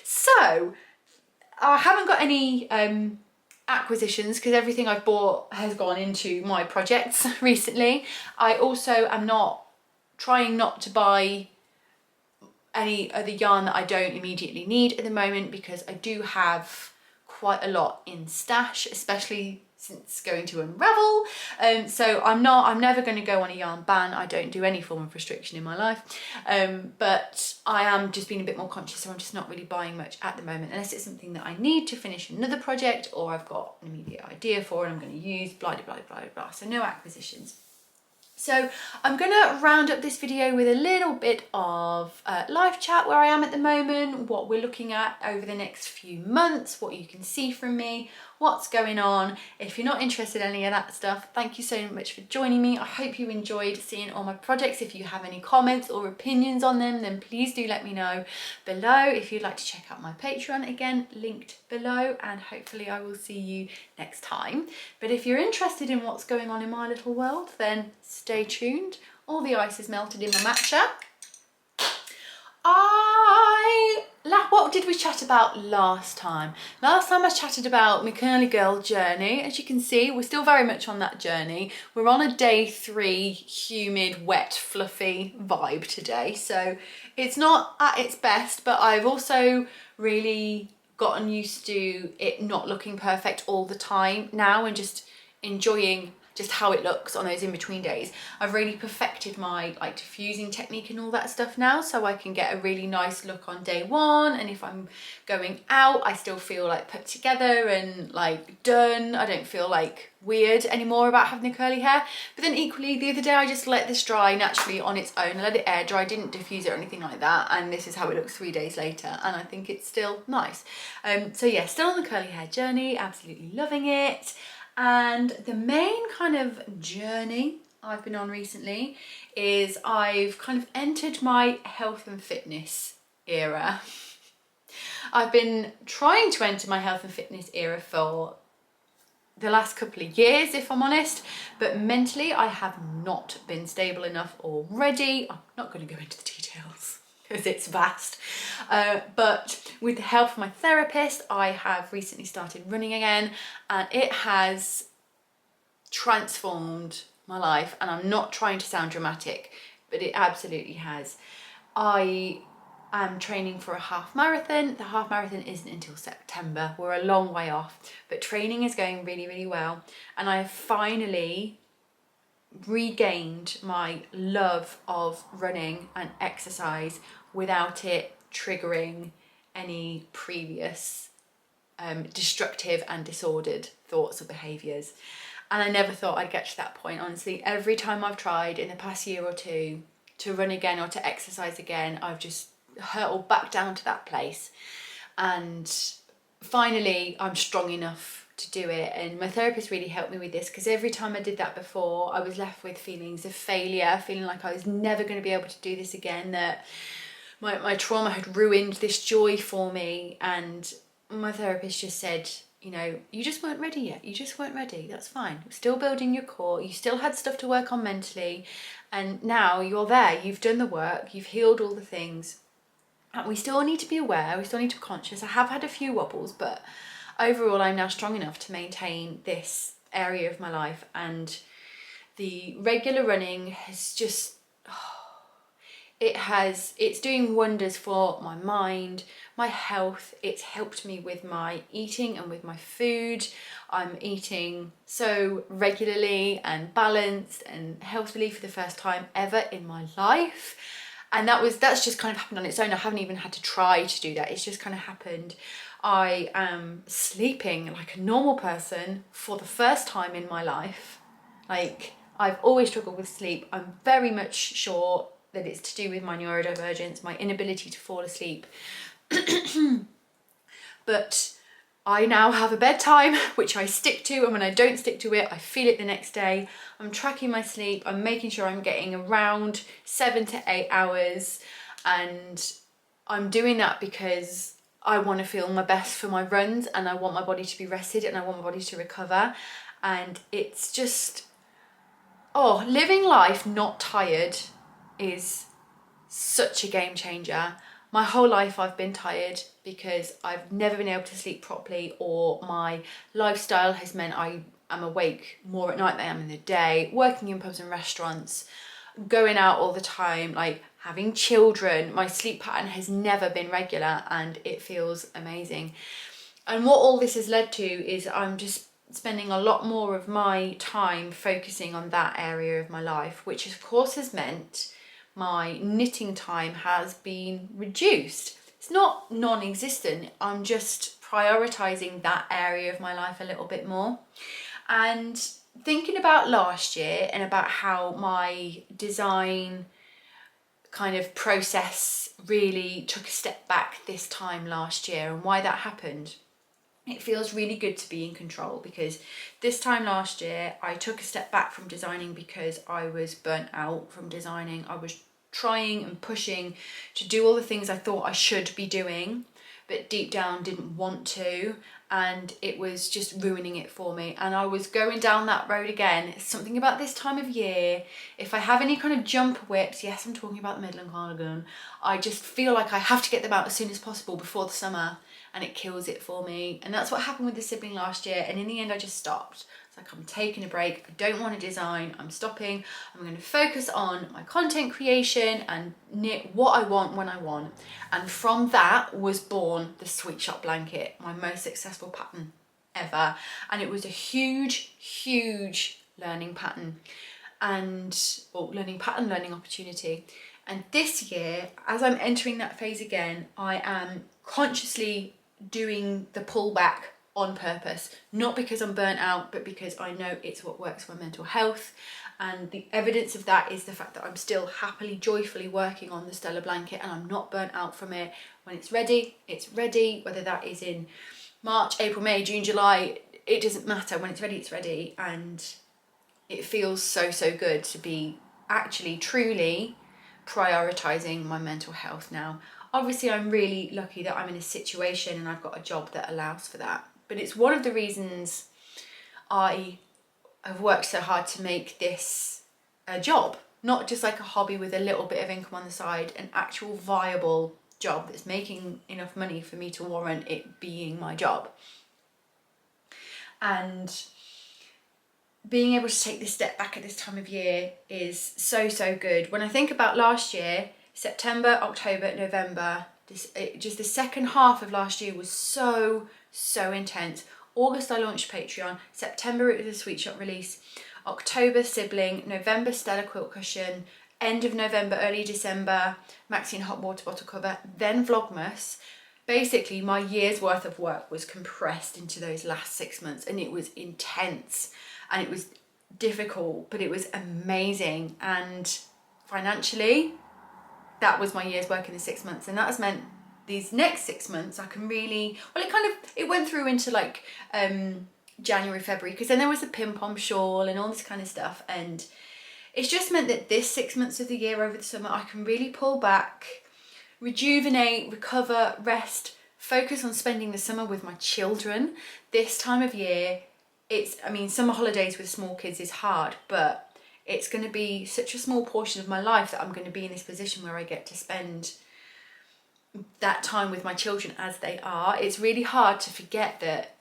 So I haven't got any acquisitions because everything I've bought has gone into my projects recently. I also am trying not to buy any other yarn that I don't immediately need at the moment, because I do have quite a lot in stash, especially since going to Unravel. So I'm never going to go on a yarn ban. I don't do any form of restriction in my life, but I am just being a bit more conscious, so I'm just not really buying much at the moment, unless it's something that I need to finish another project or I've got an immediate idea for and I'm going to use, blah blah blah blah blah. So no acquisitions. So I'm gonna round up this video with a little bit of live chat where I am at the moment, what we're looking at over the next few months, what you can see from me, what's going on. If you're not interested in any of that stuff, thank you so much for joining me. I hope you enjoyed seeing all my projects. If you have any comments or opinions on them, then please do let me know below. If you'd like to check out my Patreon, again, linked below, and hopefully I will see you next time. But if you're interested in what's going on in my little world, then stay tuned. All the ice is melted in my matcha. What did we chat about last time? Last time I chatted about my curly girl journey. As you can see, we're still very much on that journey. We're on a day 3 humid, wet, fluffy vibe today. So it's not at its best, but I've also really gotten used to it not looking perfect all the time now and just enjoying just how it looks on those in-between days. I've really perfected my like diffusing technique and all that stuff now, so I can get a really nice look on day 1, and if I'm going out I still feel like put together and like done. I don't feel like weird anymore about having the curly hair. But then equally the other day I just let this dry naturally on its own. I let it air dry, didn't diffuse it or anything like that, and this is how it looks 3 days later, and I think it's still nice. So yeah, still on the curly hair journey, absolutely loving it. And the main kind of journey I've been on recently is I've kind of entered my health and fitness era. I've been trying to enter my health and fitness era for the last couple of years, if I'm honest, but mentally I have not been stable enough already. I'm not going to go into the details because it's vast, but with the help of my therapist I have recently started running again, and it has transformed my life. And I'm not trying to sound dramatic, but it absolutely has. I am training for a half marathon. The half marathon isn't until September. We're a long way off, but training is going really, really well, and I have finally regained my love of running and exercise without it triggering any previous destructive and disordered thoughts or behaviours. And I never thought I'd get to that point, honestly. Every time I've tried in the past year or two to run again or to exercise again, I've just hurtled back down to that place. And finally I'm strong enough to do it, and my therapist really helped me with this, because every time I did that before I was left with feelings of failure, feeling like I was never going to be able to do this again, that my trauma had ruined this joy for me. And my therapist just said, you know, you just weren't ready yet. You just weren't ready. That's fine. You're still building your core. You still had stuff to work on mentally, and now you're there. You've done the work. You've healed all the things. And we still need to be aware. We still need to be conscious. I have had a few wobbles, but overall I'm now strong enough to maintain this area of my life. And the regular running has just, it's doing wonders for my mind, my health. It's helped me with my eating and with my food. I'm eating so regularly and balanced and healthily for the first time ever in my life. And that's just kind of happened on its own. I haven't even had to try to do that. It's just kind of happened. I am sleeping like a normal person for the first time in my life. Like, I've always struggled with sleep. I'm very much sure that it's to do with my neurodivergence, my inability to fall asleep. But I now have a bedtime which I stick to, and when I don't stick to it I feel it the next day. I'm tracking my sleep. I'm making sure I'm getting around 7 to 8 hours, and I'm doing that because I want to feel my best for my runs, and I want my body to be rested, and I want my body to recover. And it's just, living life not tired is such a game changer. My whole life I've been tired because I've never been able to sleep properly, or my lifestyle has meant I am awake more at night than I am in the day, working in pubs and restaurants, going out all the time, like having children. My sleep pattern has never been regular, and it feels amazing. And what all this has led to is I'm just spending a lot more of my time focusing on that area of my life, which of course has meant my knitting time has been reduced. It's not non-existent. I'm just prioritizing that area of my life a little bit more. And thinking about last year and about how my design kind of process really took a step back this time last year and why that happened, it feels really good to be in control, because this time last year I took a step back from designing because I was burnt out from designing. I was trying and pushing to do all the things I thought I should be doing, but deep down didn't want to, and it was just ruining it for me. And I was going down that road again. It's something about this time of year, if I have any kind of jump whips, yes, I'm talking about the Midland Cardigan, I just feel like I have to get them out as soon as possible before the summer, and it kills it for me. And that's what happened with the sibling last year, and in the end I just stopped. It's like, I'm taking a break, I don't want to design, I'm stopping, I'm going to focus on my content creation and knit what I want when I want. And from that was born the Sweet Shop Blanket, my most successful pattern ever, and it was a huge learning pattern learning opportunity. And this year, as I'm entering that phase again, I am consciously doing the pullback on purpose, not because I'm burnt out, but because I know it's what works for my mental health. And the evidence of that is the fact that I'm still happily, joyfully working on the Stella blanket, and I'm not burnt out from it. When it's ready, whether that is in March, April, May, June, July, it doesn't matter. When it's ready, it's ready. And it feels so good to be actually truly prioritizing my mental health now. Obviously, I'm really lucky that I'm in a situation and I've got a job that allows for that. But it's one of the reasons I have worked so hard to make this a job, not just like a hobby with a little bit of income on the side, an actual viable job that's making enough money for me to warrant it being my job. And being able to take this step back at this time of year is so good. When I think about last year, September, October, November, just the second half of last year was so intense. August I launched Patreon, September it was a Sweet Shop release, October Sibling, November Stella Quilt Cushion, end of November, early December, Maxine Hot Water Bottle Cover, then Vlogmas. Basically my year's worth of work was compressed into those last 6 months, and it was intense and it was difficult, but it was amazing. And financially, that was my year's work in the 6 months, and that has meant these next 6 months I can really, it went through into like January, February, because then there was the pom-pom shawl and all this kind of stuff, and it's just meant that this 6 months of the year over the summer I can really pull back, rejuvenate, recover, rest, focus on spending the summer with my children. This time of year, summer holidays with small kids is hard, but it's going to be such a small portion of my life that I'm going to be in this position where I get to spend that time with my children as they are. It's really hard to forget that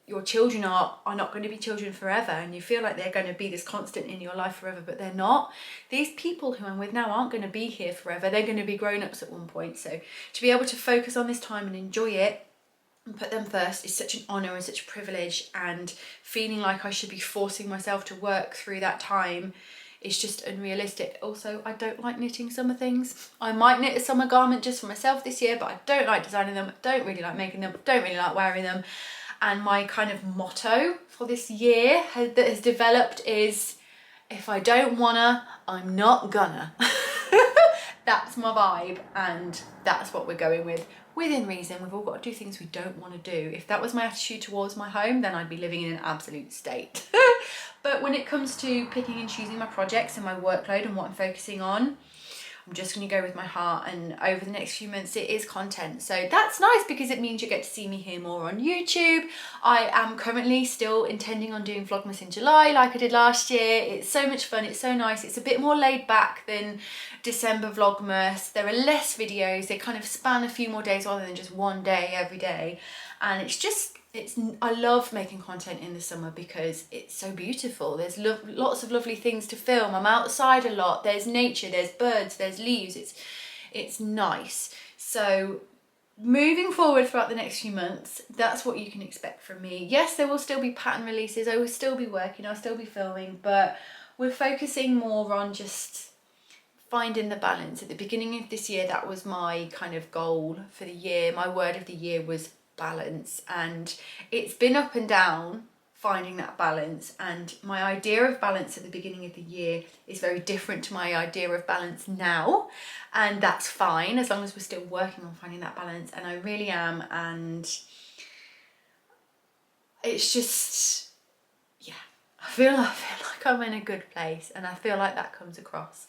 your children are not going to be children forever, and you feel like they're going to be this constant in your life forever, but they're not. These people who I'm with now aren't going to be here forever. They're going to be grown-ups at one point. So to be able to focus on this time and enjoy it and put them first is such an honour and such a privilege, and feeling like I should be forcing myself to work through that time is just unrealistic. Also, I don't like knitting summer things. I might knit a summer garment just for myself this year, but I don't like designing them, I don't really like making them, I don't really like wearing them. And my kind of motto for this year that has developed is, if I don't wanna, I'm not gonna. That's my vibe, and that's what we're going with. Within reason, we've all got to do things we don't want to do. If that was my attitude towards my home, then I'd be living in an absolute state. But when it comes to picking and choosing my projects and my workload and what I'm focusing on, I'm just going to go with my heart, and over the next few months it is content. So that's nice because it means you get to see me here more on YouTube. I am currently still intending on doing Vlogmas in July like I did last year. It's so much fun, it's so nice. It's a bit more laid back than December Vlogmas. There are less videos, they kind of span a few more days rather than just one day every day. And I love making content in the summer because it's so beautiful. There's lots of lovely things to film. I'm outside a lot. There's nature, there's birds, there's leaves. It's nice. So moving forward throughout the next few months, that's what you can expect from me. Yes, there will still be pattern releases. I will still be working, I'll still be filming, but we're focusing more on just finding the balance. At the beginning of this year, that was my kind of goal for the year. My word of the year was balance, and it's been up and down finding that balance, and my idea of balance at the beginning of the year is very different to my idea of balance now, and that's fine as long as we're still working on finding that balance, and I really am. And it's just, yeah, I feel like I'm in a good place, and I feel like that comes across.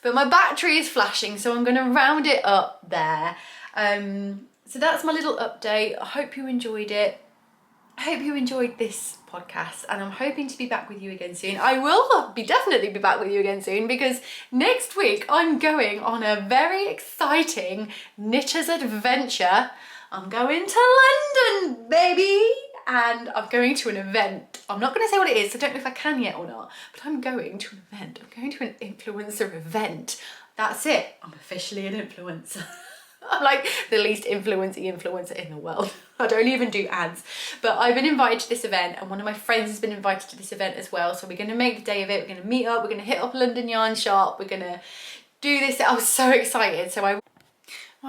But my battery is flashing, so I'm going to round it up there. So that's my little update. I hope you enjoyed it. I hope you enjoyed this podcast, and I'm hoping to be back with you again soon. I will definitely be back with you again soon, because next week I'm going on a very exciting knitters adventure. I'm going to London, baby, and I'm going to an event. I'm not going to say what it is, I don't know if I can yet or not, but I'm going to an event. I'm going to an influencer event. That's it. I'm officially an influencer. I'm like the least influencer in the world. I don't even do ads, but I've been invited to this event, and one of my friends has been invited to this event as well. So we're going to make the day of it. We're going to meet up. We're going to hit up London Yarn Shop. We're going to do this. I was so excited. So my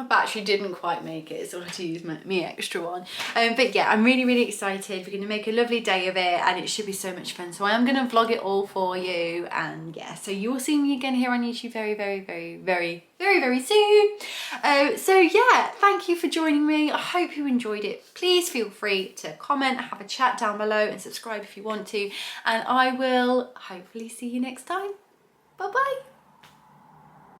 battery didn't quite make it, so I had to use my extra one. But yeah, I'm really excited. We're going to make a lovely day of it, and it should be so much fun. So I am going to vlog it all for you, and yeah, so you will see me again here on YouTube very soon. So yeah, thank you for joining me. I hope you enjoyed it. Please feel free to comment, have a chat down below, and subscribe if you want to, and I will hopefully see you next time. Bye bye.